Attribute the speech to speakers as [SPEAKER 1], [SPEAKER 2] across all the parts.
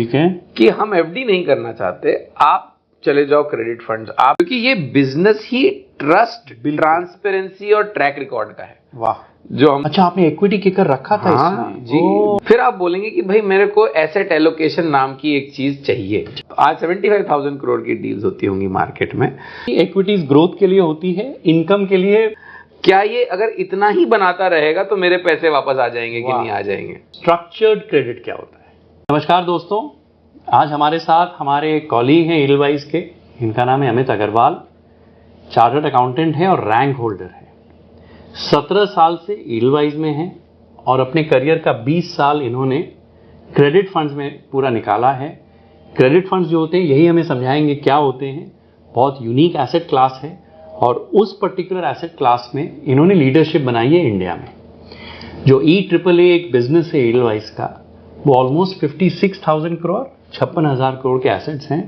[SPEAKER 1] ठीक है,
[SPEAKER 2] कि हम एफडी नहीं करना चाहते, आप चले जाओ क्रेडिट फंड्स। आप, क्योंकि ये बिजनेस ही ट्रस्ट, ट्रांसपेरेंसी और ट्रैक रिकॉर्ड का है।
[SPEAKER 1] वाह,
[SPEAKER 2] जो हम,
[SPEAKER 1] अच्छा आपने इक्विटी किकर रखा था
[SPEAKER 2] हाँ
[SPEAKER 1] इसमें?
[SPEAKER 2] जी। फिर आप बोलेंगे कि भाई मेरे को एसेट एलोकेशन नाम की एक चीज चाहिए। तो आज 75,000 करोड़ की डील्स होती होंगी मार्केट में।
[SPEAKER 1] इक्विटीज ग्रोथ के लिए होती है, इनकम के लिए।
[SPEAKER 2] क्या ये अगर इतना ही बनाता रहेगा तो मेरे पैसे वापस आ जाएंगे कि नहीं आ जाएंगे?
[SPEAKER 1] स्ट्रक्चर्ड क्रेडिट क्या होता है? नमस्कार दोस्तों, आज हमारे साथ हमारे कॉलीग हैं ईडलवाइज के, इनका नाम है अमित अग्रवाल, चार्टर्ड अकाउंटेंट है और रैंक होल्डर है। 17 साल से ईडलवाइज में हैं और अपने करियर का 20 साल इन्होंने क्रेडिट फंड्स में पूरा निकाला है। क्रेडिट फंड्स जो होते हैं यही हमें समझाएंगे क्या होते हैं। बहुत यूनिक एसेट क्लास है और उस पर्टिकुलर एसेट क्लास में इन्होंने लीडरशिप बनाई है इंडिया में। जो EAAA एक बिजनेस है ईडलवाइज का, वो ऑलमोस्ट 56,000 करोड़ 56,000 करोड़ के एसेट्स हैं।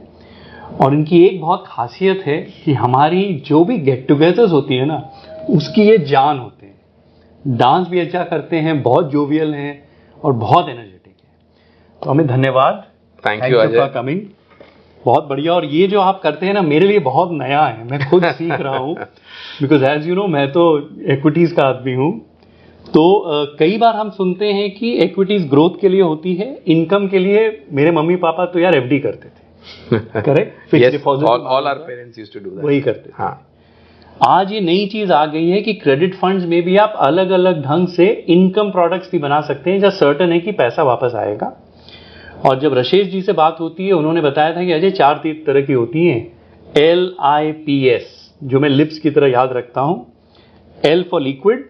[SPEAKER 1] और इनकी एक बहुत खासियत है कि हमारी जो भी गेट टुगेदर्स होती है ना, उसकी ये जान होते हैं। डांस भी अच्छा करते हैं, बहुत जोवियल हैं और बहुत एनर्जेटिक है। तो हमें धन्यवाद,
[SPEAKER 2] थैंक यू
[SPEAKER 1] फॉर कमिंग। बहुत बढ़िया। और ये जो आप करते हैं ना, मेरे लिए बहुत नया है, मैं खुद सीख रहा हूँ। बिकॉज एज यू नो, मैं तो इक्विटीज का आदमी हूँ। तो कई बार हम सुनते हैं कि इक्विटीज ग्रोथ के लिए होती है, इनकम के लिए। मेरे मम्मी पापा तो यार एफडी करते थे, correct?
[SPEAKER 2] All our parents used to do that,
[SPEAKER 1] वही करते थे।
[SPEAKER 2] हाँ।
[SPEAKER 1] आज ये नई चीज आ गई है कि क्रेडिट फंड्स में भी आप अलग अलग ढंग से इनकम प्रोडक्ट्स भी बना सकते हैं, जहाँ सर्टन है कि पैसा वापस आएगा। और जब राजेश जी से बात होती है, उन्होंने बताया था कि अजय 4 तरह की होती हैं। LIPS, जो मैं लिप्स की तरह याद रखता हूं। L for liquid,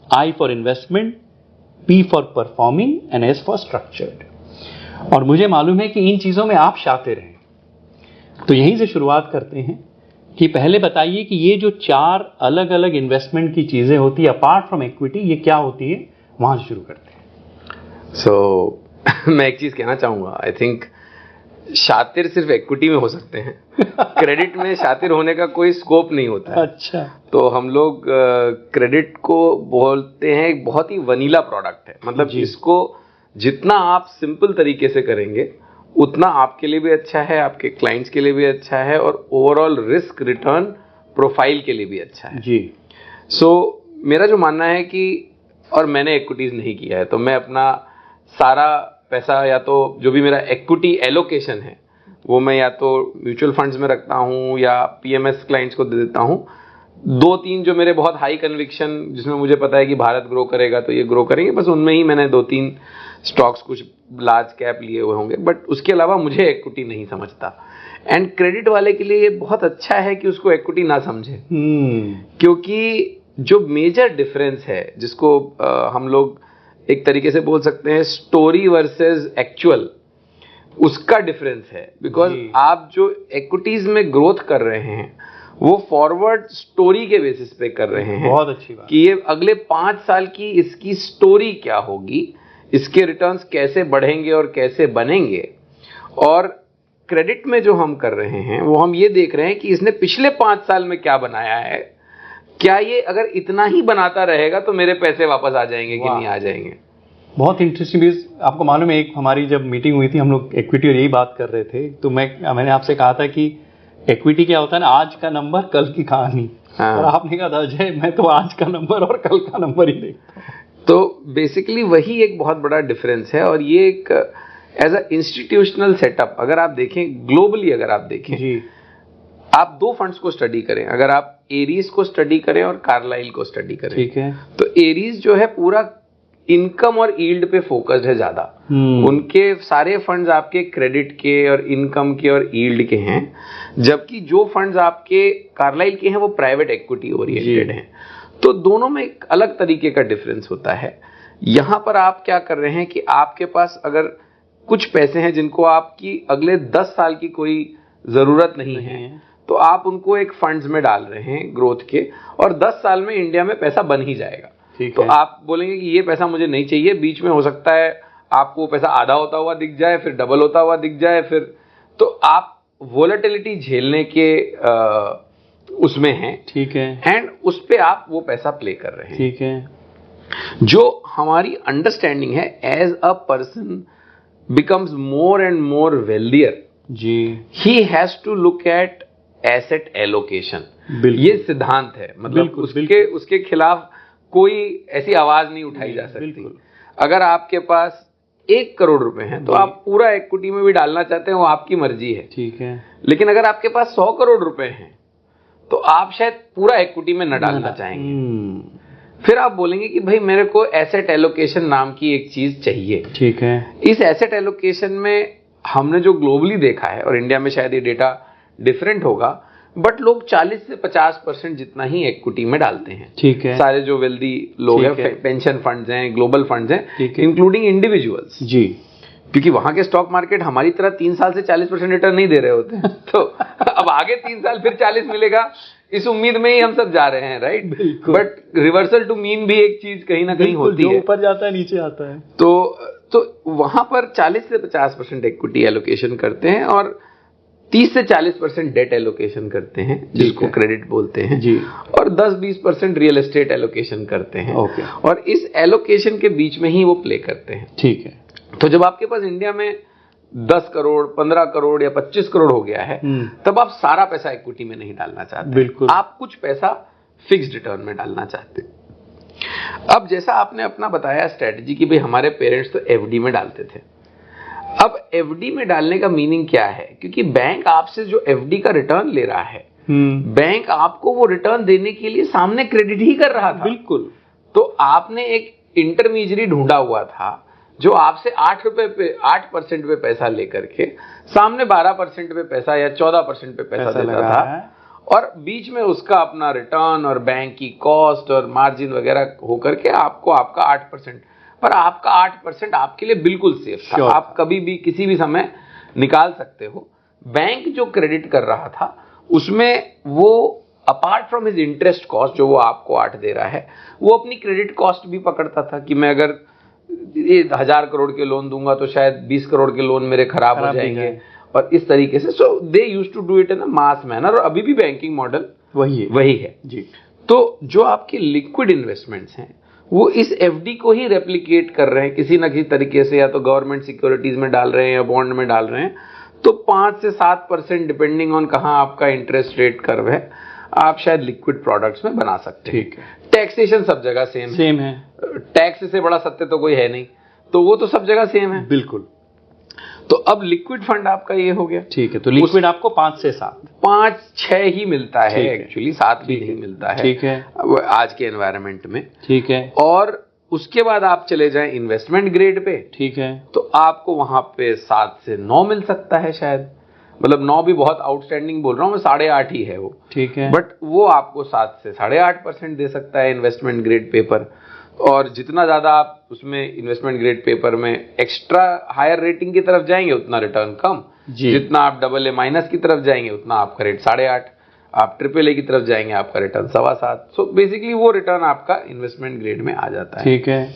[SPEAKER 1] I for investment, P for performing and S for structured. और मुझे मालूम है कि इन चीजों में आप शातिर हैं। तो यहीं से शुरुआत करते हैं कि पहले बताइए कि ये जो 4 अलग अलग इन्वेस्टमेंट की चीजें होती है अपार्ट फ्रॉम इक्विटी, ये क्या होती है? वहां से शुरू करते हैं।
[SPEAKER 2] सो मैं एक चीज कहना चाहूंगा, आई थिंक शातिर सिर्फ इक्विटी में हो सकते हैं। क्रेडिट में शातिर होने का कोई स्कोप नहीं होता है।
[SPEAKER 1] अच्छा।
[SPEAKER 2] तो हम लोग क्रेडिट को बोलते हैं एक बहुत ही वनीला प्रोडक्ट है। मतलब इसको जितना आप सिंपल तरीके से करेंगे उतना आपके लिए भी अच्छा है, आपके क्लाइंट्स के लिए भी अच्छा है और ओवरऑल रिस्क रिटर्न प्रोफाइल के लिए भी अच्छा है
[SPEAKER 1] जी।
[SPEAKER 2] सो मेरा जो मानना है कि, और मैंने इक्विटीज नहीं किया है, तो मैं अपना सारा पैसा, या तो जो भी मेरा इक्विटी एलोकेशन है, वो मैं या तो म्यूचुअल फंड्स में रखता हूं या PMS क्लाइंट्स को दे देता हूं। 2-3 जो मेरे बहुत हाई कन्विक्शन, जिसमें मुझे पता है कि भारत ग्रो करेगा तो ये ग्रो करेंगे, बस उनमें ही मैंने 2-3 स्टॉक्स कुछ लार्ज कैप लिए हुए होंगे। बट उसके अलावा मुझे इक्विटी नहीं समझता। एंड क्रेडिट वाले के लिए ये बहुत अच्छा है कि उसको इक्विटी ना समझे, क्योंकि जो मेजर डिफरेंस है, जिसको हम लोग एक तरीके से बोल सकते हैं स्टोरी वर्सेस एक्चुअल, उसका डिफरेंस है। बिकॉज आप जो इक्विटीज में ग्रोथ कर रहे हैं वो फॉरवर्ड स्टोरी के बेसिस पे कर रहे हैं।
[SPEAKER 1] बहुत अच्छी बात
[SPEAKER 2] कि ये अगले 5 साल की इसकी स्टोरी क्या होगी, इसके रिटर्न्स कैसे बढ़ेंगे और कैसे बनेंगे। और क्रेडिट में जो हम कर रहे हैं वो हम ये देख रहे हैं कि इसने पिछले 5 साल में क्या बनाया है, क्या ये अगर इतना ही बनाता रहेगा तो मेरे पैसे वापस आ जाएंगे कि नहीं आ जाएंगे।
[SPEAKER 1] बहुत इंटरेस्टिंग चीज। आपको मालूम है, एक हमारी जब मीटिंग हुई थी, हम लोग इक्विटी और यही बात कर रहे थे, तो मैंने आपसे कहा था कि इक्विटी क्या होता है ना, आज का नंबर कल की कहानी। और आपने कहा था अजय मैं तो आज का नंबर और कल का नंबर ही देखता हूं।
[SPEAKER 2] तो बेसिकली वही एक बहुत बड़ा डिफरेंस है। और ये एक एज अ इंस्टीट्यूशनल सेटअप, अगर आप देखें ग्लोबली, अगर आप देखें
[SPEAKER 1] जी,
[SPEAKER 2] आप 2 फंड्स को स्टडी करें, अगर आप एरीज को स्टडी करें और कार्लाइल को स्टडी करें,
[SPEAKER 1] ठीक है,
[SPEAKER 2] तो एरीज जो है पूरा इनकम और यील्ड पे फोकस्ड है ज्यादा। उनके सारे फंड्स आपके क्रेडिट के और इनकम के और यील्ड के हैं, जबकि जो फंड्स आपके कार्लाइल के हैं वो प्राइवेट इक्विटी ओरिएंटेड हैं। तो दोनों में एक अलग तरीके का डिफरेंस होता है। यहां पर आप क्या कर रहे हैं कि आपके पास अगर कुछ पैसे हैं जिनको आपकी अगले 10 साल की कोई जरूरत नहीं है, तो आप उनको एक फंड्स में डाल रहे हैं ग्रोथ के, और 10 साल में इंडिया में पैसा बन ही जाएगा। तो आप बोलेंगे कि ये पैसा मुझे नहीं चाहिए, बीच में हो सकता है आपको वो पैसा आधा होता हुआ दिख जाए, फिर डबल होता हुआ दिख जाए, फिर तो आप वोलेटिलिटी झेलने के उसमें हैं,
[SPEAKER 1] ठीक है,
[SPEAKER 2] एंड उस पे आप वो पैसा प्ले कर रहे हैं,
[SPEAKER 1] ठीक है।
[SPEAKER 2] जो हमारी अंडरस्टैंडिंग है as a person becomes more and more wealthier,
[SPEAKER 1] जी,
[SPEAKER 2] he has to look at asset allocation.
[SPEAKER 1] बिल्कुल,
[SPEAKER 2] ये सिद्धांत है, मतलब
[SPEAKER 1] बिल्कुल,
[SPEAKER 2] उसके खिलाफ कोई ऐसी आवाज नहीं उठाई जा सकती।
[SPEAKER 1] बिल्कुल।
[SPEAKER 2] अगर आपके पास 1 करोड़ रुपए हैं तो आप पूरा इक्विटी में भी डालना चाहते हैं, वो आपकी मर्जी है,
[SPEAKER 1] ठीक है।
[SPEAKER 2] लेकिन अगर आपके पास 100 करोड़ रुपए हैं तो आप शायद पूरा इक्विटी में न डालना चाहेंगे। फिर आप बोलेंगे कि भाई मेरे को एसेट एलोकेशन नाम की एक चीज चाहिए,
[SPEAKER 1] ठीक है।
[SPEAKER 2] इस एसेट एलोकेशन में हमने जो ग्लोबली देखा है, और इंडिया में शायद ये डेटा डिफरेंट होगा, बट लोग 40 से 50% जितना ही इक्विटी में डालते हैं,
[SPEAKER 1] ठीक है।
[SPEAKER 2] सारे जो वेल्दी लोग हैं, पेंशन फंड्स हैं, ग्लोबल फंड्स हैं, इंक्लूडिंग इंडिविजुअल्स,
[SPEAKER 1] जी,
[SPEAKER 2] क्योंकि वहां के स्टॉक मार्केट हमारी तरह 3 साल से 40% रिटर्न नहीं दे रहे होते तो अब आगे 3 साल फिर 40 मिलेगा, इस उम्मीद में ही हम सब जा रहे हैं, right. But reversal to mean भी एक चीज कहीं ना कहीं होती है,
[SPEAKER 1] ऊपर जाता है नीचे आता है।
[SPEAKER 2] तो वहां पर 40 से 50% इक्विटी एलोकेशन करते हैं और 30 से 40% डेट एलोकेशन करते हैं, जिसको क्रेडिट बोलते हैं जी, और 10-20% रियल एस्टेट एलोकेशन करते हैं।
[SPEAKER 1] ओके।
[SPEAKER 2] और इस एलोकेशन के बीच में ही वो प्ले करते हैं,
[SPEAKER 1] ठीक है।
[SPEAKER 2] तो जब आपके पास इंडिया में 10 करोड़ 15 करोड़ या 25 करोड़ हो गया है, तब आप सारा पैसा इक्विटी में नहीं डालना चाहते,
[SPEAKER 1] बिल्कुल,
[SPEAKER 2] आप कुछ पैसा फिक्स्ड रिटर्न में डालना चाहते। अब जैसा आपने अपना बताया स्ट्रेटजी कि भाई हमारे पेरेंट्स तो एफडी में डालते थे, अब एफडी में डालने का मीनिंग क्या है, क्योंकि बैंक आपसे जो एफडी का रिटर्न ले रहा है, बैंक आपको वो रिटर्न देने के लिए सामने क्रेडिट ही कर रहा था, बिल्कुल। तो आपने एक इंटरमीडियरी ढूंढा हुआ था जो आपसे 8% पे पैसा लेकर के सामने 12% पे पैसा या 14% पे पैसा देता था, और बीच में उसका अपना रिटर्न और बैंक की कॉस्ट और मार्जिन वगैरह होकर के आपको आपका 8%, पर आपका 8% आपके लिए बिल्कुल सेफ था, आप कभी भी किसी भी समय निकाल सकते हो। बैंक जो क्रेडिट कर रहा था उसमें वो apart from his interest cost जो वो आपको 8 दे रहा है, वो अपनी क्रेडिट कॉस्ट भी पकड़ता था कि मैं अगर 1000 करोड़ के लोन दूंगा तो शायद 20 करोड़ के लोन मेरे खराब हो जाएंगे, और इस तरीके से। So they used to do it in a mass manner, और अभी भी बैंकिंग मॉडल वही है जी। तो जो आपके लिक्विड इन्वेस्टमेंट्स हैं वो इस एफडी को ही रेप्लिकेट कर रहे हैं किसी ना किसी तरीके से, या तो गवर्नमेंट सिक्योरिटीज में डाल रहे हैं या बॉन्ड में डाल रहे हैं। तो 5 से 7% डिपेंडिंग ऑन कहां आपका इंटरेस्ट रेट कर्व है, आप शायद लिक्विड प्रोडक्ट्स में बना सकते हैं। टैक्सेशन सब जगह सेम है, टैक्स से बड़ा सत्य तो कोई है नहीं, तो वो तो सब जगह सेम है, बिल्कुल। तो अब लिक्विड फंड आपका ये हो गया, ठीक है। तो लिक्विड आपको 5 से 7 5-6 ही मिलता है, एक्चुअली 7 भी नहीं मिलता है, ठीक है, आज के एनवायरनमेंट में, ठीक है। और उसके बाद आप चले जाएं इन्वेस्टमेंट ग्रेड पे, ठीक है, तो आपको वहां पे 7 से 9 मिल सकता है शायद, मतलब 9 भी बहुत आउटस्टैंडिंग बोल रहा हूं मैं, 8.5 ही है वो, ठीक है, बट वो आपको 7 से 8.5% दे सकता है इन्वेस्टमेंट ग्रेड पेपर। और जितना ज्यादा आप उसमें इन्वेस्टमेंट ग्रेड पेपर में एक्स्ट्रा हायर रेटिंग की तरफ जाएंगे उतना रिटर्न कम, जितना आप AA- की तरफ जाएंगे उतना आपका रेट 8.5, आप AAA की तरफ जाएंगे आपका रिटर्न 7.25। सो बेसिकली वो रिटर्न आपका इन्वेस्टमेंट ग्रेड में आ जाता है, ठीक है।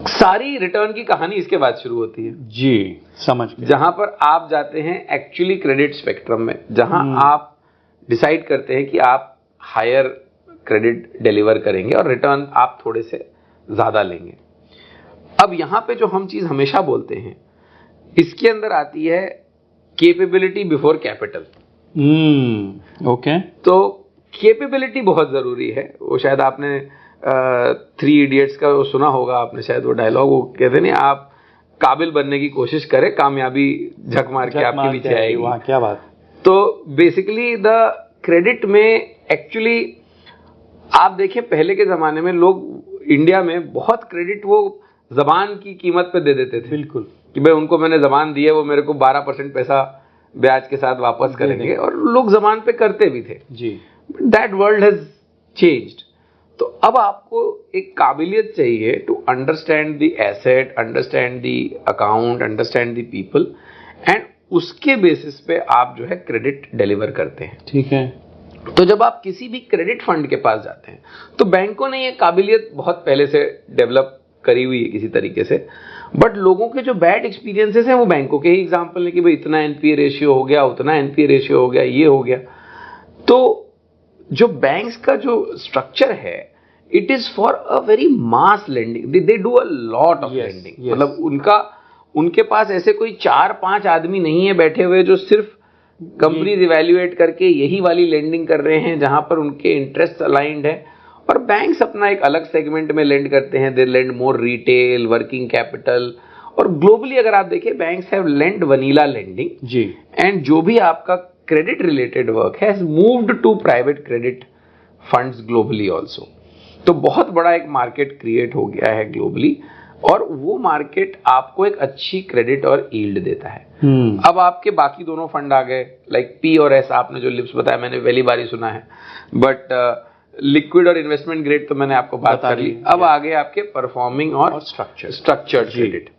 [SPEAKER 2] सारी रिटर्न की कहानी इसके बाद शुरू होती है जी, समझ गए, जहां पर आप जाते हैं एक्चुअली क्रेडिट स्पेक्ट्रम में, जहां आप डिसाइड करते हैं कि आप हायर क्रेडिट डिलीवर करेंगे और रिटर्न आप थोड़े से ज्यादा लेंगे। अब यहां पे जो हम चीज हमेशा बोलते हैं, इसके अंदर आती है कैपेबिलिटी बिफोर कैपिटल। ओके। तो कैपेबिलिटी बहुत जरूरी है, वो शायद आपने 3 इडियट्स का वो सुना होगा आपने शायद, वो डायलॉग, वो कहते नहीं, आप काबिल बनने की कोशिश करें, कामयाबी झक मार के आपके पीछे आएगी। वाह क्या बात। तो बेसिकली द क्रेडिट में एक्चुअली आप देखें पहले के जमाने में लोग इंडिया में बहुत क्रेडिट वो जबान की कीमत पे दे देते थे, बिल्कुल, कि भाई उनको मैंने जबान दी है, वो मेरे को 12% पैसा ब्याज के साथ वापस करेंगे, और लोग जबान पे करते भी थे जी। That world has changed. तो अब आपको एक काबिलियत चाहिए to understand the asset, understand the account, understand the people, and उसके बेसिस पे आप जो है क्रेडिट डिलीवर करते हैं, ठीक है। तो जब आप किसी भी क्रेडिट फंड के पास जाते हैं तो बैंकों ने ये काबिलियत बहुत पहले से डेवलप करी हुई है किसी तरीके से, बट लोगों के जो बैड एक्सपीरियंसेस हैं वो बैंकों के ही एग्जांपल है कि भाई इतना एनपीए रेशियो हो गया, उतना एनपीए रेशियो हो गया, ये हो गया। तो जो बैंक्स का जो स्ट्रक्चर है, it is for a very mass lending, they do a lot of lending, मतलब उनका उनके पास ऐसे कोई 4-5 आदमी नहीं है बैठे हुए जो सिर्फ कंपनी इवैल्यूएट करके यही वाली लेंडिंग कर रहे हैं जहां पर उनके इंटरेस्ट अलाइंड है। और बैंक्स अपना एक अलग सेगमेंट में लेंड करते हैं, they lend more retail, working capital. और ग्लोबली अगर आप देखें, banks have lend vanilla lending
[SPEAKER 1] जी,
[SPEAKER 2] एंड जो भी आपका credit related work has moved to private credit funds globally also. तो बहुत बड़ा एक मार्केट क्रिएट हो गया है ग्लोबली, और वो मार्केट आपको एक अच्छी क्रेडिट और यील्ड देता है। अब आपके बाकी दोनों फंड आ गए, लाइक पी और एस, आपने जो लिप्स बताया मैंने पहली बार ही सुना है, बट लिक्विड और इन्वेस्टमेंट ग्रेड तो मैंने आपको बात कर ली। अब आगे आपके परफॉर्मिंग और स्ट्रक्चर्ड क्रेडिट।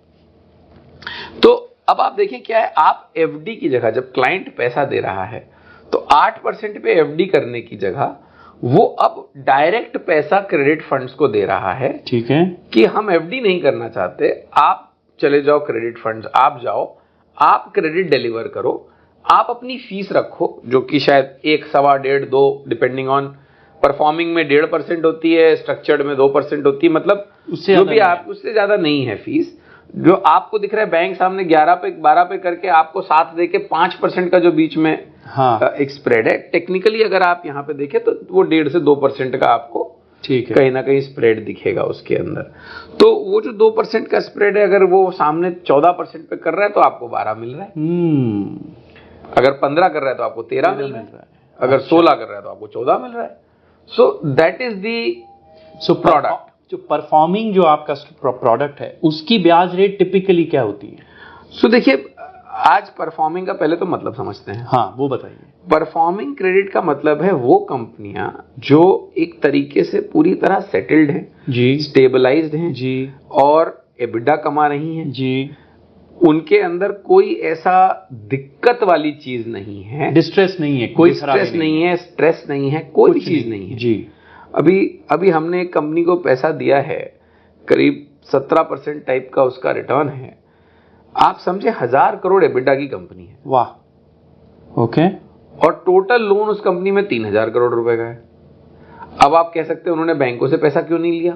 [SPEAKER 2] तो अब आप देखिए क्या है, आप एफडी की जगह, जब क्लाइंट पैसा दे रहा है तो 8% पे एफडी करने की जगह वो अब डायरेक्ट पैसा क्रेडिट फंड्स को दे रहा है।
[SPEAKER 1] ठीक है, कि
[SPEAKER 2] हम एफडी नहीं करना चाहते, आप चले जाओ क्रेडिट फंड्स, आप जाओ, आप क्रेडिट डिलीवर करो, आप अपनी फीस रखो जो कि शायद 1, 1.25, 1.5, 2 डिपेंडिंग ऑन परफॉर्मिंग में 1.5% होती है, स्ट्रक्चर्ड में 2% होती है, मतलब उससे जो भी आप उससे ज्यादा नहीं है फीस। जो आपको दिख रहा है बैंक सामने 11 पे 12 पे करके आपको 7 दे के 5% का जो बीच में एक स्प्रेड है, टेक्निकली अगर आप यहाँ पे देखें तो वो 1.5 से 2% का आपको ठीक है कहीं ना कहीं स्प्रेड दिखेगा उसके अंदर। तो वो जो 2% का स्प्रेड है, अगर वो सामने 14% पे कर रहा है तो आपको 12 मिल रहा है। अगर 15 कर रहा है तो आपको 13 मिल रहा है, अगर 16 कर रहा है तो आपको 14 मिल रहा है। So that is the product.
[SPEAKER 1] जो परफॉर्मिंग जो आपका प्रोडक्ट है उसकी ब्याज रेट टिपिकली क्या होती है?
[SPEAKER 2] सो देखिए, आज परफॉर्मिंग का पहले तो मतलब समझते हैं।
[SPEAKER 1] हाँ, वो बताइए।
[SPEAKER 2] परफॉर्मिंग क्रेडिट का मतलब है वो कंपनियां जो एक तरीके से पूरी तरह सेटल्ड हैं जी, स्टेबलाइज्ड हैं जी, और एबिडा कमा रही हैं जी, उनके अंदर कोई ऐसा दिक्कत वाली चीज नहीं है,
[SPEAKER 1] डिस्ट्रेस नहीं है, कोई
[SPEAKER 2] स्ट्रेस नहीं है, स्ट्रेस नहीं है, कोई चीज नहीं है जी। अभी हमने एक कंपनी को पैसा दिया है, करीब 17% टाइप का उसका रिटर्न है। आप समझे 1000 करोड़ एबिडा की कंपनी है।
[SPEAKER 1] वाह, ओके।
[SPEAKER 2] और टोटल लोन उस कंपनी में 3000 करोड़ रुपए का है। अब आप कह सकते हैं उन्होंने बैंकों से पैसा क्यों नहीं लिया,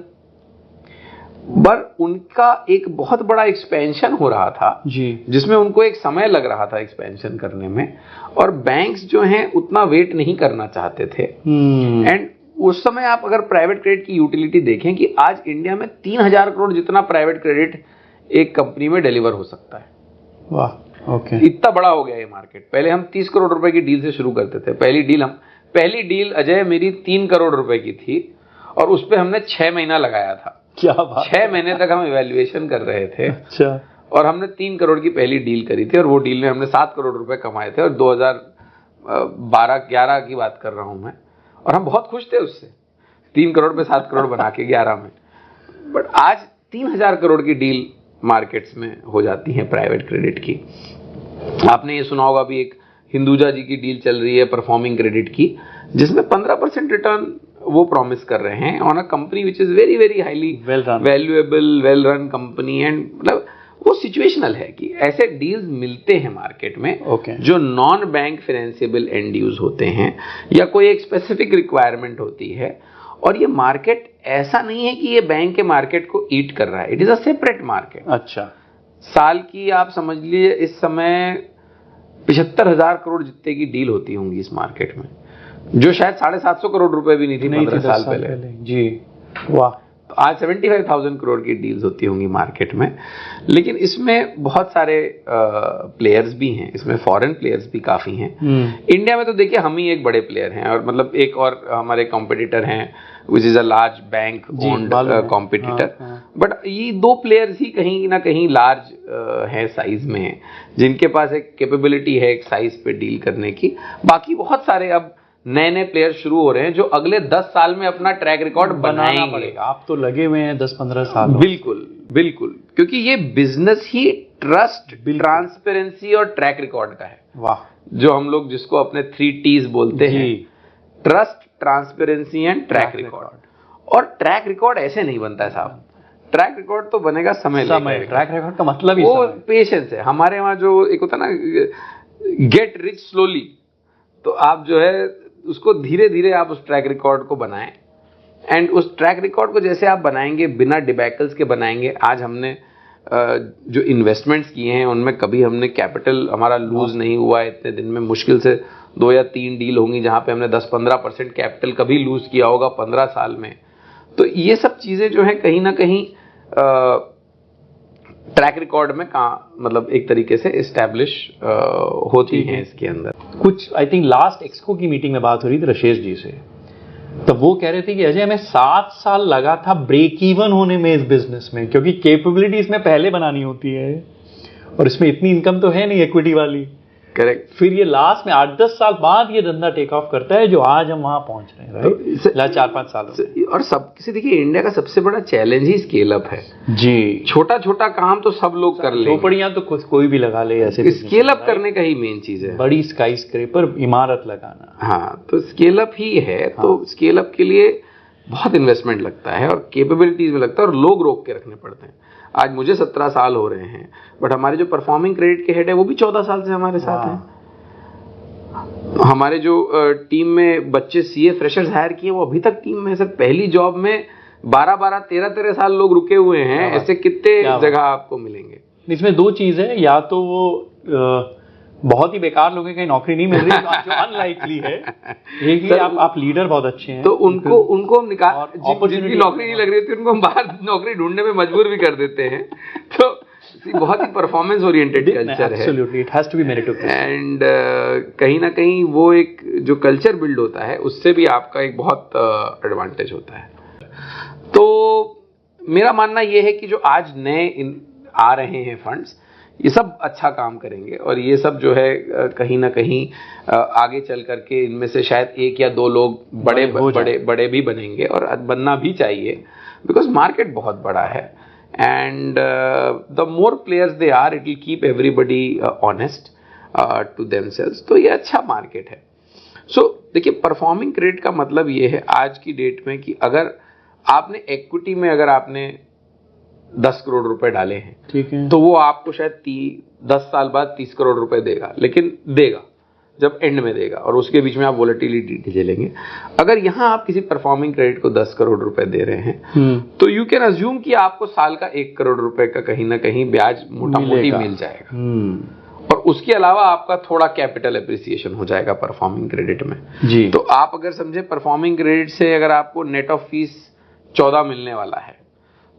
[SPEAKER 2] पर उनका एक बहुत बड़ा एक्सपेंशन हो रहा था जी, जिसमें उनको एक समय लग रहा था एक्सपेंशन करने में, और बैंक्स जो हैं उतना वेट नहीं करना चाहते थे। एंड उस समय आप अगर प्राइवेट क्रेडिट की यूटिलिटी देखें कि आज इंडिया में 3000 करोड़ जितना प्राइवेट क्रेडिट एक कंपनी में डिलीवर हो सकता है।
[SPEAKER 1] वाह, ओके।
[SPEAKER 2] इतना बड़ा हो गया ये मार्केट। पहले हम 30 करोड़ रुपए की डील से शुरू करते थे। पहली डील अजय मेरी 3 करोड़ रुपए की थी, और उस पर हमने 6 महीना लगाया था। क्या बात, 6 महीने तक हम इवैल्यूएशन कर रहे थे। अच्छा। और हमने 3 करोड़ की पहली डील करी थी, और वो डील में हमने 7 करोड़ रुपए कमाए थे, और 2012-11 की बात कर रहा हूं मैं, और हम बहुत खुश थे उससे, 3 करोड़ पे 7 करोड़ बना के 11 में। बट आज 3000 करोड़ की डील मार्केट्स में हो जाती है प्राइवेट क्रेडिट की। आपने ये सुना होगा, अभी एक हिंदुजा जी की डील चल रही है परफॉर्मिंग क्रेडिट की, जिसमें 15% रिटर्न वो प्रॉमिस कर रहे हैं on a company which is very very highly valuable, well run company. And मतलब वो सिचुएशनल है कि ऐसे डील्स मिलते हैं मार्केट में जो नॉन बैंक फाइनेंसिएबल एंड यूज होते हैं, या कोई एक स्पेसिफिक रिक्वायरमेंट होती है। और ये मार्केट ऐसा नहीं है कि ये बैंक के मार्केट को ईट कर रहा है, it is a separate market.
[SPEAKER 1] अच्छा।
[SPEAKER 2] साल की आप समझ लीजिए इस समय 75,000 करोड़ जितने की डील होती होंगी इस मार्केट में, जो शायद 750 करोड़ रुपए भी नहीं थी 15 साल पहले जी। वाह। तो आज 75,000 करोड़ की डील्स होती होंगी मार्केट में। लेकिन इसमें बहुत सारे प्लेयर्स भी हैं, इसमें फॉरेन प्लेयर्स भी काफी हैं। इंडिया में तो देखिए हम ही एक बड़े प्लेयर हैं, और मतलब एक और हमारे कॉम्पिटिटर हैं विच is a large bank owned competitor. But ये 2 प्लेयर्स ही कहीं ना कहीं लार्ज है साइज में, जिनके पास एक कैपेबिलिटी है एक साइज पे डील करने की। बाकी बहुत सारे अब नए नए प्लेयर शुरू हो रहे हैं जो अगले 10 साल में अपना ट्रैक रिकॉर्ड बनाना पड़ेगा।
[SPEAKER 1] आप तो लगे हुए हैं 10-15 साल।
[SPEAKER 2] बिल्कुल बिल्कुल, क्योंकि ये बिजनेस ही ट्रस्ट, ट्रांसपेरेंसी और ट्रैक रिकॉर्ड का है।
[SPEAKER 1] वाह।
[SPEAKER 2] जो हम लोग जिसको अपने 3 T's बोलते हैं, trust, transparency and track record. और ट्रैक रिकॉर्ड ऐसे नहीं बनता है साहब, ट्रैक रिकॉर्ड तो बनेगा समय।
[SPEAKER 1] ट्रैक रिकॉर्ड का मतलब ही
[SPEAKER 2] वो पेशेंस है। हमारे वहां जो एक होता है ना, गेट रिच स्लोली, तो आप जो है उसको धीरे धीरे आप उस ट्रैक रिकॉर्ड को बनाएं। एंड उस ट्रैक रिकॉर्ड को जैसे आप बनाएंगे, बिना डिबैकल्स के बनाएंगे। आज हमने जो इन्वेस्टमेंट्स किए हैं उनमें कभी हमने कैपिटल हमारा लूज नहीं हुआ है। इतने दिन में मुश्किल से 2 या 3 डील होंगी जहां पे हमने 10-15% कैपिटल कभी लूज किया होगा 15 साल में। तो ये सब चीजें जो है कहीं ना कहीं ट्रैक रिकॉर्ड में मतलब एक तरीके से एस्टैब्लिश होती हैं इसके अंदर।
[SPEAKER 1] कुछ आई थिंक लास्ट एक्सको की मीटिंग में बात हो रही थी रशेष जी से, तो वो कह रहे थे कि अजय हमें 7 साल लगा था ब्रेक इवन होने में इस बिजनेस में, क्योंकि कैपेबिलिटी इसमें पहले बनानी होती है और इसमें इतनी इनकम तो है नहीं इक्विटी वाली।
[SPEAKER 2] करेक्ट।
[SPEAKER 1] फिर ये लास्ट में 8-10 साल बाद ये धंधा टेक ऑफ करता है, जो आज हम वहां पहुंच रहे हैं, राइट? लास्ट 4-5 सालों।
[SPEAKER 2] और सब किसी देखिए इंडिया का सबसे बड़ा चैलेंज ही स्केल अप है
[SPEAKER 1] जी।
[SPEAKER 2] छोटा छोटा काम तो सब लोग कर ले,
[SPEAKER 1] झोपड़ियां तो कोई भी लगा ले, ऐसे
[SPEAKER 2] स्केल अप करने का ही मेन चीज है।
[SPEAKER 1] बड़ी स्काई स्क्रेपर इमारत लगाना,
[SPEAKER 2] हाँ, तो स्केल अप ही है। हाँ। तो स्केल अप के लिए बहुत इन्वेस्टमेंट लगता है और कैपेबिलिटीज में लगता है और लोग रोक के रखने पड़ते हैं। आज मुझे 17 साल हो रहे हैं, बट हमारे जो परफॉर्मिंग क्रेडिट के हेड है वो भी 14 साल से हमारे साथ हैं। हमारे जो टीम में बच्चे सीए फ्रेशर्स हायर किए वो अभी तक टीम में सर, पहली जॉब में 12-12, 13-13 साल लोग रुके हुए हैं। ऐसे कितने जगह आपको मिलेंगे।
[SPEAKER 1] इसमें 2 चीज है, या तो वो बहुत ही बेकार लोगों की नौकरी नहीं मिल रही जो अनलाइकली है, एक ही आप लीडर बहुत अच्छे हैं
[SPEAKER 2] तो उनको हम निकाल, जिनकी नौकरी नहीं लग रही थी उनको हम बाहर नौकरी ढूंढने में मजबूर भी कर देते हैं। तो बहुत ही परफॉर्मेंस ओरिएंटेड कल्चर है।
[SPEAKER 1] Absolutely, it has to be meritocracy.
[SPEAKER 2] And कहीं ना कहीं वो एक जो कल्चर बिल्ड होता है उससे भी आपका एक बहुत एडवांटेज होता है। तो मेरा मानना ये है कि जो आज नए आ रहे हैं फंड्स, ये सब अच्छा काम करेंगे और ये सब जो है कहीं ना कहीं आगे चल करके इनमें से शायद 1 या 2 लोग बड़े भी बनेंगे और बनना भी चाहिए, बिकॉज मार्केट बहुत बड़ा है। And the more players they are, it will keep everybody honest to themselves. तो ये अच्छा मार्केट है। सो देखिए, परफॉर्मिंग क्रेडिट का मतलब ये है आज की डेट में कि अगर आपने इक्विटी में अगर आपने 10 करोड़ रुपए डाले हैं,
[SPEAKER 1] ठीक है,
[SPEAKER 2] तो वो आपको शायद 10 साल बाद 30 करोड़ रुपए देगा, लेकिन देगा जब एंड में देगा और उसके बीच में आप वोलेटिलिटी झेलेंगे। अगर यहां आप किसी परफॉर्मिंग क्रेडिट को 10 करोड़ रुपए दे रहे हैं तो यू कैन अज्यूम कि आपको साल का 1 करोड़ रुपए का कहीं ना कहीं ब्याज मोटा मोटी मिल जाएगा। और उसके अलावा आपका थोड़ा कैपिटल एप्रिसिएशन हो जाएगा परफॉर्मिंग क्रेडिट में जी। तो आप अगर समझे परफॉर्मिंग क्रेडिट से अगर आपको नेट ऑफ फीस 14 मिलने वाला है,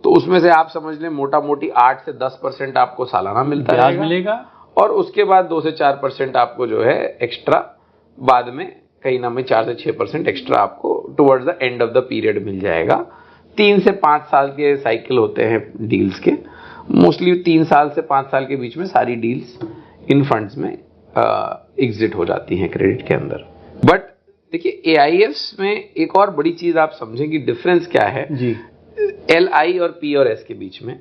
[SPEAKER 2] तो उसमें से आप समझ लें मोटा मोटी 8 से 10% आपको सालाना मिलेगा और उसके बाद 2 से 4% आपको जो है एक्स्ट्रा बाद में कहीं ना में 4 से 6% एक्स्ट्रा आपको towards the end of the period मिल जाएगा। 3 से 5 साल के साइकिल होते हैं डील्स के, मोस्टली 3 साल से 5 साल के बीच में सारी डील्स इन फंड्स में एग्जिट हो जाती हैं क्रेडिट के अंदर। बट देखिए एआईएफ्स में एक और बड़ी चीज आप समझें कि डिफरेंस क्या है जी एलआई और पी और एस के बीच में।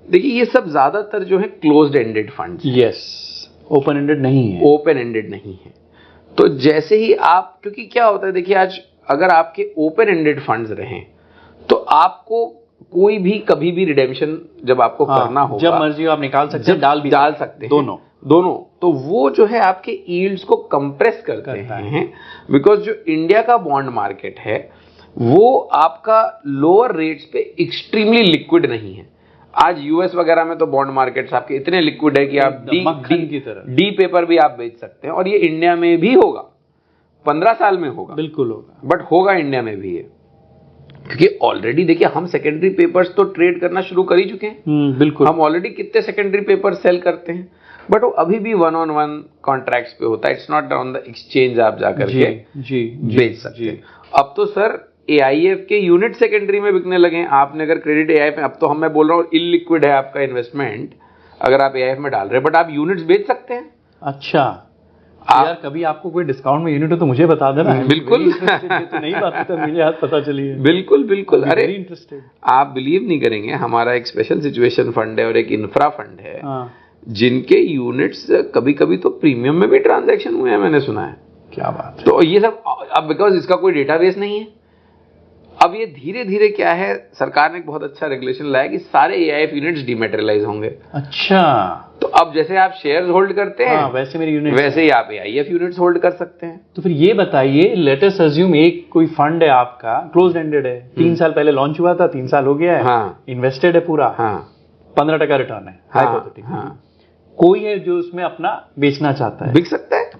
[SPEAKER 2] देखिए ये सब ज्यादातर जो है closed ended funds,
[SPEAKER 1] yes, open ended नहीं है,
[SPEAKER 2] ओपन एंडेड नहीं है। तो जैसे ही आप, क्योंकि क्या होता है देखिए आज अगर आपके ओपन एंडेड फंड्स रहें तो आपको कोई भी कभी भी रिडेम्पशन जब आपको करना होगा,
[SPEAKER 1] जब मर्जी आप निकाल सकते हैं, डाल सकते हैं दोनों। तो वो जो है आपके यील्ड्स को कंप्रेस करते हैं, बिकॉज जो इंडिया का बॉन्ड मार्केट है वो आपका लोअर रेट्स पे एक्सट्रीमली लिक्विड नहीं है। आज यूएस वगैरह में तो बॉन्ड मार्केट्स आपके इतने लिक्विड है कि आप डी पेपर भी आप बेच सकते हैं, और ये इंडिया में भी होगा, 15 साल में होगा, बिल्कुल होगा,
[SPEAKER 2] बट होगा इंडिया में भी है, क्योंकि ऑलरेडी देखिए हम सेकेंडरी पेपर्स तो ट्रेड करना शुरू कर ही चुके हैं।
[SPEAKER 1] बिल्कुल,
[SPEAKER 2] हम ऑलरेडी कितने सेकेंडरी पेपर सेल करते हैं, बट वो अभी भी 1-on-1 कॉन्ट्रैक्ट्स पे होता है, it's not on the exchange आप जाकर के बेच सकते हैं। अब तो सर एआईएफ के यूनिट सेकेंडरी में बिकने लगे हैं। आपने अगर क्रेडिट एआईएफ में, अब तो मैं बोल रहा हूँ इलिक्विड है आपका इन्वेस्टमेंट अगर आप एआईएफ में डाल रहे हैं, बट आप यूनिट्स बेच सकते हैं।
[SPEAKER 1] अच्छा यार, कभी आपको कोई डिस्काउंट में यूनिट हो तो मुझे बता देना।
[SPEAKER 2] बिल्कुल,
[SPEAKER 1] तो नहीं बात तो मुझे आज पता चली है।
[SPEAKER 2] बिल्कुल। अरे
[SPEAKER 1] इंटरेस्टेड,
[SPEAKER 2] आप बिलीव नहीं करेंगे, हमारा एक स्पेशल सिचुएशन फंड है और एक इंफ्रा फंड है जिनके यूनिट्स कभी कभी तो प्रीमियम में भी ट्रांजैक्शन हुए हैं, मैंने सुना है।
[SPEAKER 1] क्या बात है।
[SPEAKER 2] तो ये सब अब बिकॉज इसका कोई डेटाबेस नहीं है, अब ये धीरे धीरे क्या है, सरकार ने एक बहुत अच्छा रेगुलेशन लाया कि सारे एआईएफ यूनिट्स डिमैटेरियलाइज होंगे।
[SPEAKER 1] अच्छा,
[SPEAKER 2] तो अब जैसे आप शेयर्स होल्ड करते हैं
[SPEAKER 1] वैसे मेरे यूनिट,
[SPEAKER 2] वैसे ही आप एआईएफ यूनिट्स होल्ड कर सकते हैं।
[SPEAKER 1] तो फिर ये बताइए, लेट अस अज्यूम एक कोई फंड है आपका, क्लोज्ड एंडेड है, 3 साल पहले लॉन्च हुआ था, 3 साल हो गया है, इन्वेस्टेड है पूरा, 15% रिटर्न है, hypothetically।
[SPEAKER 2] हाँ,
[SPEAKER 1] कोई है जो उसमें अपना बेचना चाहता है,
[SPEAKER 2] बिक सकता है,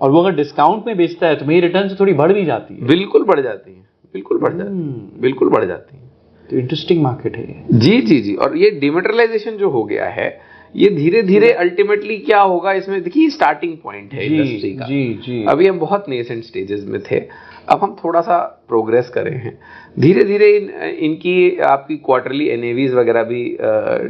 [SPEAKER 1] और वो अगर डिस्काउंट में बेचता है तो मेरी रिटर्न से थोड़ी बढ़ भी जाती है।
[SPEAKER 2] बिल्कुल बढ़ जाती है, बिल्कुल बढ़ जाती है, बिल्कुल बढ़ जाती है।
[SPEAKER 1] तो इंटरेस्टिंग मार्केट है ये।
[SPEAKER 2] जी जी जी। और ये डिमेटरलाइजेशन जो हो गया है, ये धीरे धीरे अल्टीमेटली क्या होगा, इसमें देखिए स्टार्टिंग पॉइंट है इंडस्ट्री का।
[SPEAKER 1] जी जी।
[SPEAKER 2] अभी हम बहुत नेसेंट स्टेजेस में थे, अब हम थोड़ा सा प्रोग्रेस कर रहे हैं धीरे धीरे। इनकी आपकी क्वार्टरली एनएवीज वगैरह भी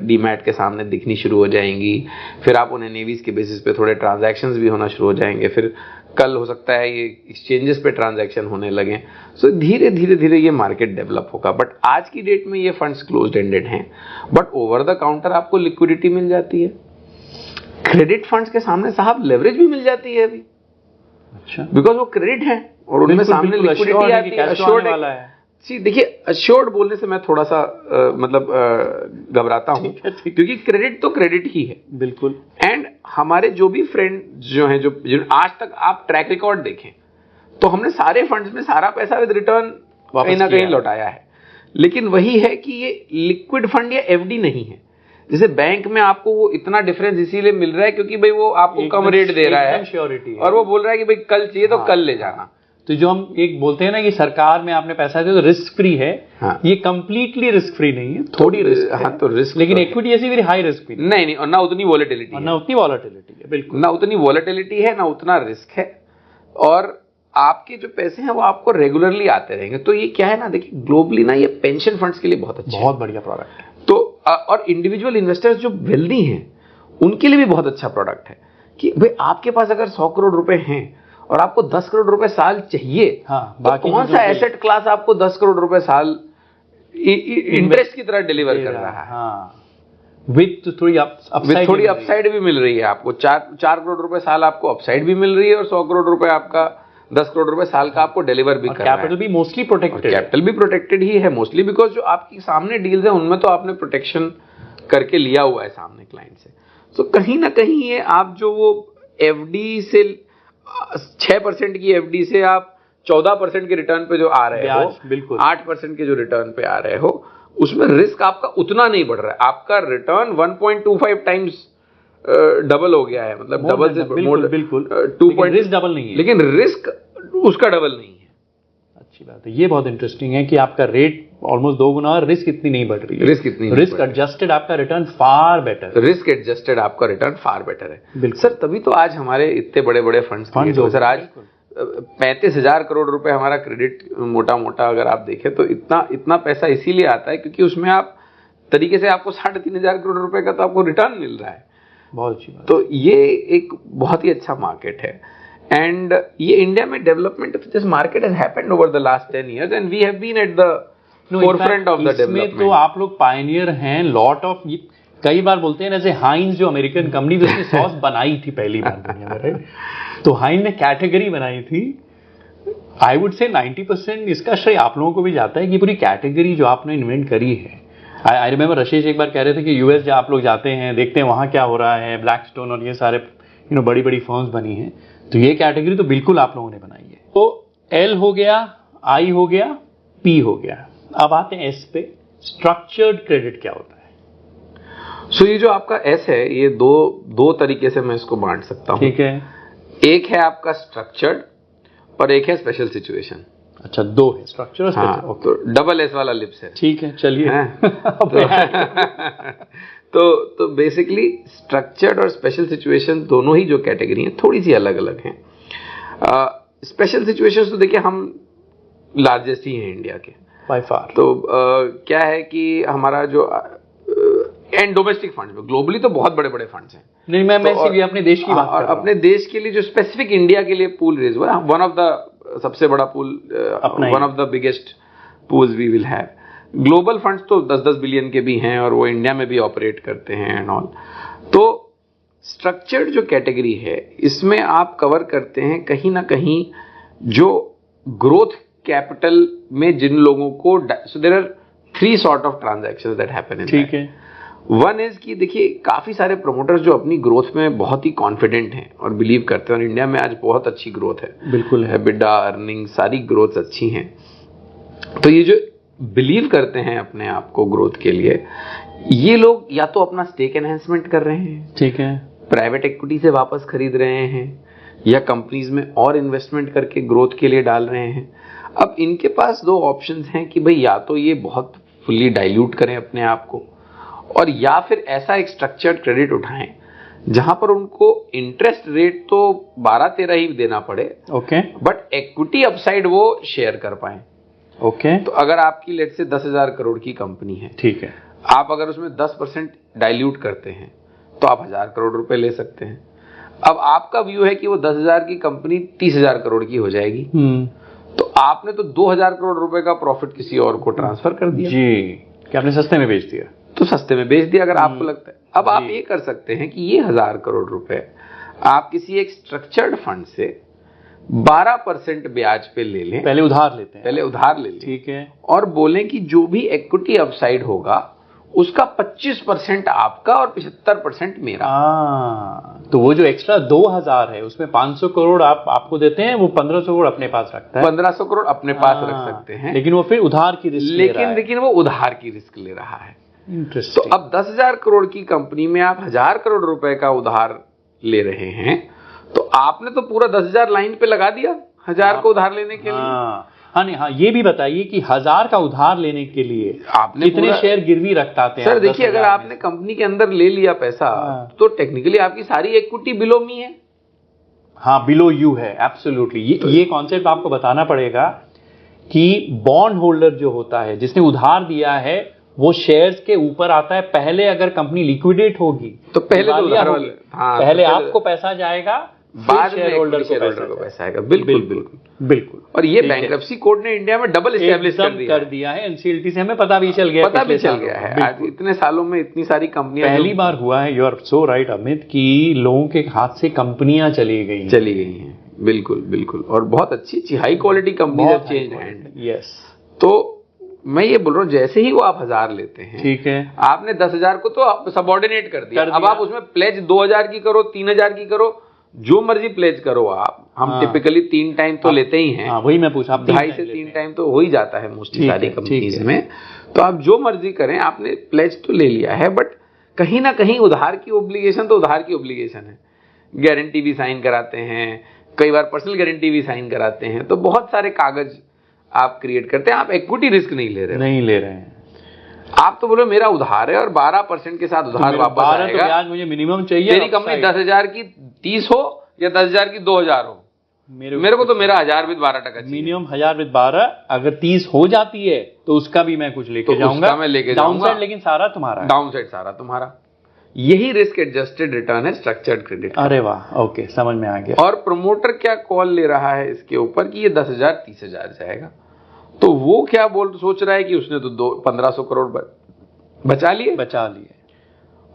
[SPEAKER 2] डीमैट के सामने दिखनी शुरू हो जाएंगी। फिर आप उन एनएवीज के बेसिस पे थोड़े ट्रांजैक्शंस भी होना शुरू हो जाएंगे। फिर कल हो सकता है ये एक्सचेंजेस पे ट्रांजैक्शन होने लगे। सो धीरे धीरे धीरे ये मार्केट डेवलप होगा। बट आज की डेट में ये फंड्स क्लोज्ड एंडेड हैं, बट ओवर द काउंटर आपको लिक्विडिटी मिल जाती है। क्रेडिट फंड्स के सामने साहब लेवरेज भी मिल जाती है अभी।
[SPEAKER 1] अच्छा,
[SPEAKER 2] बिकॉज वो क्रेडिट है और उनमें सामने लिक्विडिटी आती है, अश्योर्ड है। जी देखिए, अश्योर्ड बोलने से मैं थोड़ा सा घबराता हूं, क्योंकि क्रेडिट तो क्रेडिट ही है।
[SPEAKER 1] बिल्कुल।
[SPEAKER 2] एंड हमारे जो भी फ्रेंड जो हैं, जो आज तक आप ट्रैक रिकॉर्ड देखें तो हमने सारे फंड्स में सारा पैसा विद रिटर्न कहीं ना कहीं लौटाया है। लेकिन वही है कि ये लिक्विड फंड या एफडी नहीं है। जैसे बैंक में आपको वो इतना डिफरेंस इसीलिए मिल रहा है क्योंकि भाई वो आपको कम रेट दे रहा है,
[SPEAKER 1] श्योरिटी,
[SPEAKER 2] और वो बोल रहा है कि भाई कल चाहिए तो कल ले जाना।
[SPEAKER 1] तो जो हम एक बोलते हैं ना कि सरकार में आपने पैसा दिया तो रिस्क फ्री है,
[SPEAKER 2] हाँ।
[SPEAKER 1] ये कंप्लीटली रिस्क फ्री नहीं है, थोड़ी रिस्क है।
[SPEAKER 2] हाँ, तो रिस्क,
[SPEAKER 1] लेकिन इक्विटी ऐसी वेरी हाई रिस्क भी
[SPEAKER 2] नहीं, और ना उतनी वॉलेटिलिटी है,
[SPEAKER 1] ना उतनी वॉलेटिलिटी है। बिल्कुल,
[SPEAKER 2] ना उतनी वॉलेटिलिटी है, ना उतना रिस्क है, और आपके जो पैसे हैं वो आपको रेगुलरली आते रहेंगे। तो ये क्या है ना, देखिए ग्लोबली ना ये पेंशन फंड्स के लिए बहुत अच्छा,
[SPEAKER 1] बहुत बढ़िया प्रोडक्ट है।
[SPEAKER 2] तो और इंडिविजुअल इन्वेस्टर्स जो वेल्दी हैं उनके लिए भी बहुत अच्छा प्रोडक्ट है कि भाई आपके पास अगर 100 करोड़ रुपए हैं और आपको 10 करोड़ रुपए साल चाहिए,
[SPEAKER 1] हाँ,
[SPEAKER 2] तो कौन सा एसेट क्लास आपको 10 करोड़ रुपए साल इंटरेस्ट की तरह डिलीवर कर रहा है।
[SPEAKER 1] हाँ, विद थोड़ी
[SPEAKER 2] अपसाइड भी मिल रही है आपको। 4 करोड़ रुपए साल आपको अपसाइड भी मिल रही है, और 100 करोड़ रुपए आपका 10 करोड़ रुपए साल का आपको डिलीवर भी कर रहा है।
[SPEAKER 1] कैपिटल भी मोस्टली प्रोटेक्टेड,
[SPEAKER 2] कैपिटल भी प्रोटेक्टेड ही है मोस्टली, बिकॉज जो आपकी सामने डील्स है उनमें तो आपने प्रोटेक्शन करके लिया हुआ है सामने क्लाइंट से। तो कहीं ना कहीं ये आप जो वो एफडी से 6% की एफडी से आप 14% के रिटर्न पे जो आ रहे हो,
[SPEAKER 1] बिल्कुल
[SPEAKER 2] 8% के जो रिटर्न पे आ रहे हो, उसमें रिस्क आपका उतना नहीं बढ़ रहा है। आपका रिटर्न 1.25 टाइम्स डबल हो गया है, मतलब डबल से
[SPEAKER 1] बिल्कुल
[SPEAKER 2] 2.
[SPEAKER 1] रिस्क डबल नहीं है,
[SPEAKER 2] लेकिन रिस्क उसका डबल नहीं है।
[SPEAKER 1] अच्छी बात है, ये बहुत इंटरेस्टिंग है कि आपका रेट ऑलमोस्ट 2 गुना और रिस्क इतनी नहीं बढ़ रही है। रिस्क एडजस्टेड आपका return far better,
[SPEAKER 2] risk adjusted आपका रिटर्न फार बेटर है।
[SPEAKER 1] बिल्कुल
[SPEAKER 2] सर, तभी तो आज हमारे इतने बड़े बड़े फंड्स सर, आज 35,000 करोड़ रुपए हमारा क्रेडिट मोटा मोटा अगर आप देखें तो इतना पैसा इसीलिए आता है क्योंकि उसमें आप तरीके से आपको 3,500 करोड़ रुपए का तो आपको रिटर्न मिल रहा है।
[SPEAKER 1] बहुत अच्छी बात।
[SPEAKER 2] तो ये एक बहुत ही अच्छा मार्केट है, एंड ये इंडिया में development of this market has happened over the last 10 years and we have been at the forefront of the development.
[SPEAKER 1] तो आप लोग पायनियर हैं, लॉट ऑफ, कई बार बोलते हैं जैसे हाइंस जो अमेरिकन कंपनी जिसने सॉस बनाई थी पहली बार दुनिया में, राइट? तो हाइंस ने कैटेगरी बनाई थी। आई वुड से 90% इसका श्रेय आप लोगों को भी जाता है कि पूरी कैटेगरी जो आपने इन्वेंट करी है। आई रिमेंबर रशीश एक बार कह रहे थे कि यूएस जब आप लोग जाते हैं देखते हैं वहां क्या हो रहा है, ब्लैकस्टोन और ये सारे बड़ी बड़ी फर्म्स बनी हैं, तो ये कैटेगरी तो बिल्कुल आप लोगों ने बनाई है। तो एल हो गया, आई हो गया, पी हो गया, अब आते हैं एस पे। स्ट्रक्चर्ड क्रेडिट क्या होता है?
[SPEAKER 2] सो ये जो आपका एस है, ये दो तरीके से मैं इसको बांट सकता हूं।
[SPEAKER 1] ठीक है, एक
[SPEAKER 2] है आपका स्ट्रक्चर्ड और एक है स्पेशल सिचुएशन।
[SPEAKER 1] अच्छा, दो है, स्ट्रक्चर और स्पेशल।
[SPEAKER 2] हाँ, तो डबल एस वाला लिप्स है।
[SPEAKER 1] ठीक है, चलिए।
[SPEAKER 2] तो बेसिकली स्ट्रक्चर्ड और स्पेशल सिचुएशन दोनों ही जो कैटेगरी हैं थोड़ी सी अलग अलग हैं। स्पेशल सिचुएशंस तो देखिए हम लार्जेस्ट ही हैं इंडिया के
[SPEAKER 1] बाय फार।
[SPEAKER 2] तो क्या है कि हमारा जो एंड डोमेस्टिक फंड्स में ग्लोबली तो बहुत बड़े बड़े फंड्स हैं।
[SPEAKER 1] नहीं, मैं सिर्फ अपने देश की बात कर रहा हूं।
[SPEAKER 2] अपने देश के लिए जो स्पेसिफिक इंडिया के लिए पूल रेज हुआ, वन ऑफ द सबसे बड़ा pool, one of the biggest pools we will have. Global funds तो 10-10 बिलियन के भी हैं और वो इंडिया में भी ऑपरेट करते हैं एंड ऑल। तो स्ट्रक्चर्ड जो कैटेगरी है इसमें आप कवर करते हैं कहीं ना कहीं जो ग्रोथ कैपिटल में जिन लोगों को, so there are 3 sort of transactions that happen in
[SPEAKER 1] ठीक है।
[SPEAKER 2] वन इज कि देखिए काफी सारे प्रोमोटर्स जो अपनी ग्रोथ में बहुत ही कॉन्फिडेंट हैं और बिलीव करते हैं, और इंडिया में आज बहुत अच्छी ग्रोथ है,
[SPEAKER 1] बिल्कुल है,
[SPEAKER 2] EBITDA, अर्निंग सारी ग्रोथ अच्छी हैं। तो ये जो बिलीव करते हैं अपने आप को ग्रोथ के लिए, ये लोग या तो अपना स्टेक एनहेंसमेंट कर रहे हैं,
[SPEAKER 1] ठीक है,
[SPEAKER 2] प्राइवेट इक्विटी से वापस खरीद रहे हैं, या कंपनीज में और इन्वेस्टमेंट करके ग्रोथ के लिए डाल रहे हैं। अब इनके पास दो ऑप्शंस हैं कि भाई या तो ये बहुत फुल्ली डाइल्यूट करें अपने आप को, और या फिर ऐसा एक स्ट्रक्चर्ड क्रेडिट उठाएं जहां पर उनको इंटरेस्ट रेट तो 12-13 ही देना पड़े,
[SPEAKER 1] ओके,
[SPEAKER 2] बट इक्विटी अपसाइड वो शेयर कर पाए।
[SPEAKER 1] ओके,
[SPEAKER 2] तो अगर आपकी लेट से 10,000 करोड़ की कंपनी है,
[SPEAKER 1] ठीक है,
[SPEAKER 2] आप अगर उसमें 10% डाइल्यूट करते हैं तो आप 1,000 करोड़ रुपए ले सकते हैं। अब आपका व्यू है कि वो 10,000 की कंपनी 30,000 करोड़ की हो जाएगी, तो आपने तो 2,000 करोड़ रुपए का प्रॉफिट किसी और को ट्रांसफर कर दिया
[SPEAKER 1] जी, कि आपने सस्ते में बेच दिया,
[SPEAKER 2] तो सस्ते में बेच दिया अगर आपको लगता है। अब आप ये कर सकते हैं कि ये 1,000 करोड़ रुपए आप किसी एक स्ट्रक्चर्ड फंड से 12% ब्याज पे ले लें,
[SPEAKER 1] पहले उधार लेते हैं,
[SPEAKER 2] पहले उधार ले लें,
[SPEAKER 1] ठीक है,
[SPEAKER 2] और बोलें कि जो भी इक्विटी अपसाइड होगा उसका 25% आपका और 75% मेरा।
[SPEAKER 1] तो वो जो एक्स्ट्रा 2,000 है उसमें 500 करोड़ आपको देते हैं, वो 1,500 करोड़ अपने पास रखता है,
[SPEAKER 2] 1,500 करोड़ अपने पास रख सकते हैं,
[SPEAKER 1] लेकिन वो फिर उधार की रिस्क ले रहा है।
[SPEAKER 2] लेकिन वो उधार की रिस्क ले रहा है। तो
[SPEAKER 1] इंटरेस्टिंग।
[SPEAKER 2] अब 10,000 करोड़ की कंपनी में आप 1,000 करोड़ रुपए का उधार ले रहे हैं, तो आपने तो पूरा 10,000 लाइन पे लगा दिया 1,000 को उधार लेने के लिए।
[SPEAKER 1] हाँ नहीं, हाँ ये भी बताइए कि 1,000 का उधार लेने के लिए
[SPEAKER 2] आपने
[SPEAKER 1] कितने शेयर गिरवी रखताते हैं?
[SPEAKER 2] सर देखिए, अगर आपने कंपनी के अंदर ले लिया पैसा तो टेक्निकली आपकी सारी इक्विटी बिलो मी है।
[SPEAKER 1] हाँ, बिलो यू है, एब्सोल्युटली। ये कॉन्सेप्ट आपको बताना पड़ेगा कि बॉन्ड होल्डर जो होता है, जिसने उधार दिया है, वो शेयर्स के ऊपर आता है। पहले अगर कंपनी लिक्विडेट होगी
[SPEAKER 2] तो पहले तो उधार वाले,
[SPEAKER 1] पहले आपको पैसा जाएगा,
[SPEAKER 2] बाद में
[SPEAKER 1] शेयर होल्डर
[SPEAKER 2] को पैसा आएगा। बिल्कुल बिल्कुल
[SPEAKER 1] बिल्कुल।
[SPEAKER 2] और ये बैंक्रप्सी कोर्ट ने इंडिया में डबल एस्टैब्लिश कर दिया
[SPEAKER 1] है। एनसीएलटी से हमें पता भी चल गया
[SPEAKER 2] है। आज इतने सालों में इतनी सारी कंपनियां,
[SPEAKER 1] पहली बार हुआ है, you are so right Amit, कि लोगों के हाथ से कंपनियां चली गई हैं।
[SPEAKER 2] बिल्कुल बिल्कुल, और बहुत अच्छी high quality company change hand.
[SPEAKER 1] Yes,
[SPEAKER 2] तो मैं ये बोल रहा हूँ, जैसे ही वो आप 1,000 लेते हैं,
[SPEAKER 1] ठीक है,
[SPEAKER 2] आपने 10,000 को तो सबऑर्डिनेट कर दिया। अब आप उसमें प्लेज 2,000 की करो, 3,000 की करो, जो मर्जी प्लेज करो आप। हम टिपिकली 3 टाइम तो लेते ही हैं।
[SPEAKER 1] वही मैं पूछा,
[SPEAKER 2] 2.5 से 3 टाइम तो हो ही जाता है मोस्टली सारी कंपनीज में। तो आप जो मर्जी करें, आपने प्लेज तो ले लिया है, बट कहीं ना कहीं उधार की ओब्लिगेशन तो उधार की ओब्लिगेशन है। गारंटी भी साइन कराते हैं, कई बार पर्सनल गारंटी भी साइन कराते हैं, तो बहुत सारे कागज आप क्रिएट करते हैं। आप इक्विटी रिस्क नहीं ले रहे हैं। आप तो बोलो मेरा उधार है और 12% के साथ उधार वापस आएगा,
[SPEAKER 1] तो ब्याज मुझे मिनिमम चाहिए।
[SPEAKER 2] मेरी कंपनी 10,000 की 30 हो या 10,000 की 2,000 हो, मेरे को तो मेरा 1,000 विद 12%
[SPEAKER 1] मिनिमम 1,000 विद 12। अगर 30 हो जाती है तो उसका भी मैं कुछ लेके जाऊंगा,
[SPEAKER 2] मैं लेके जाऊंगा,
[SPEAKER 1] लेकिन सारा तुम्हारा,
[SPEAKER 2] डाउनसाइड सारा तुम्हारा। यही रिस्क एडजस्टेड रिटर्न है स्ट्रक्चर्ड क्रेडिट।
[SPEAKER 1] अरे वाह, ओके, समझ में आ गया।
[SPEAKER 2] और प्रमोटर क्या कॉल ले रहा है इसके ऊपर कि ये 10,000 30,000 जाएगा, तो वो क्या सोच रहा है कि उसने तो 1,500 करोड़ बचा लिए,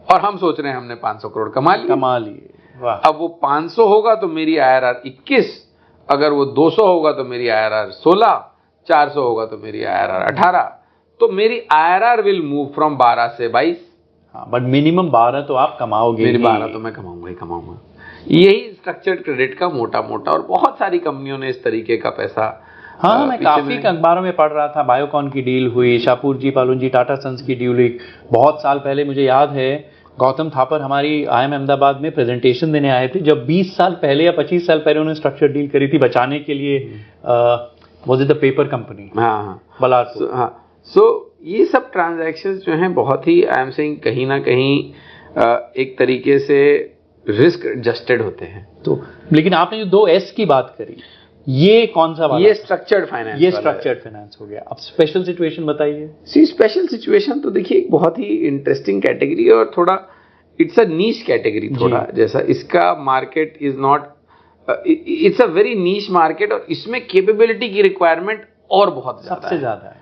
[SPEAKER 2] और हम सोच रहे हैं हमने 500 करोड़ कमा लिए। वाह। अब वो 500 होगा तो मेरी IRR 21, अगर वो 200 होगा तो मेरी IRR 16, 400 होगा तो मेरी IRR 18, तो मेरी IRR विल मूव फ्रॉम 12 से 22।
[SPEAKER 1] हाँ, बट मिनिमम 12 तो आप कमाओगे।
[SPEAKER 2] मेरी 12 तो मैं कमाऊंगा। यही स्ट्रक्चर्ड क्रेडिट का मोटा और बहुत सारी कंपनियों ने इस तरीके का पैसा।
[SPEAKER 1] हाँ, मैं काफी अखबारों में पढ़ रहा था, बायोकॉन की डील हुई, शाहपुर जी पालुन जी टाटा सन्स की डील हुई। बहुत साल पहले मुझे याद है, गौतम थापर हमारी IIM अहमदाबाद में प्रेजेंटेशन देने आए थे, जब 20 साल पहले या 25 साल पहले उन्होंने स्ट्रक्चर डील करी थी बचाने के लिए। Was it the paper company?
[SPEAKER 2] हाँ,
[SPEAKER 1] बलारपुर।
[SPEAKER 2] हाँ, सो ये सब ट्रांजैक्शंस जो हैं बहुत ही, आई एम सेइंग, कहीं ना कहीं एक तरीके से रिस्क एडजस्टेड होते हैं।
[SPEAKER 1] तो लेकिन आपने जो 2S की बात करी, ये कौन सा वाला?
[SPEAKER 2] ये स्ट्रक्चर्ड फाइनेंस।
[SPEAKER 1] ये स्ट्रक्चर्ड फाइनेंस हो गया। अब स्पेशल सिचुएशन बताइए।
[SPEAKER 2] स्पेशल सिचुएशन तो देखिए एक बहुत ही इंटरेस्टिंग कैटेगरी है, और थोड़ा इट्स अ नीश कैटेगरी, थोड़ा जैसा इसका market is not, it's a very niche market, और इसमें कैपेबिलिटी की रिक्वायरमेंट और बहुत
[SPEAKER 1] सबसे ज्यादा है।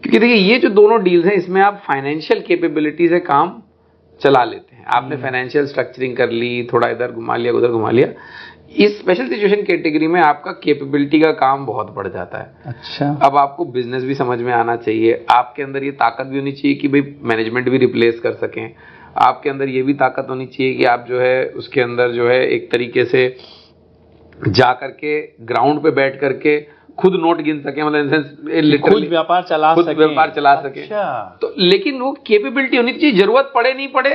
[SPEAKER 2] क्योंकि देखिए ये जो दोनों डील्स हैं, इसमें आप फाइनेंशियल कैपेबिलिटी से काम चला लेते हैं। आपने फाइनेंशियल स्ट्रक्चरिंग कर ली, थोड़ा इधर घुमा लिया, उधर घुमा लिया। इस स्पेशल सिचुएशन कैटेगरी में आपका कैपेबिलिटी का काम बहुत बढ़ जाता है।
[SPEAKER 1] अच्छा।
[SPEAKER 2] अब आपको बिजनेस भी समझ में आना चाहिए, आपके अंदर ये ताकत भी होनी चाहिए कि भाई मैनेजमेंट भी रिप्लेस कर सकें, आपके अंदर ये भी ताकत होनी चाहिए कि आप जो है उसके अंदर जो है एक तरीके से जा करके ग्राउंड पे बैठ करके खुद नोट गिन सके, मतलब
[SPEAKER 1] खुद
[SPEAKER 2] लिटरली
[SPEAKER 1] व्यापार चला
[SPEAKER 2] खुद
[SPEAKER 1] सके।
[SPEAKER 2] व्यापार चला सके।
[SPEAKER 1] अच्छा।
[SPEAKER 2] तो लेकिन वो कैपेबिलिटी होनी चाहिए, जरूरत पड़े नहीं पड़े,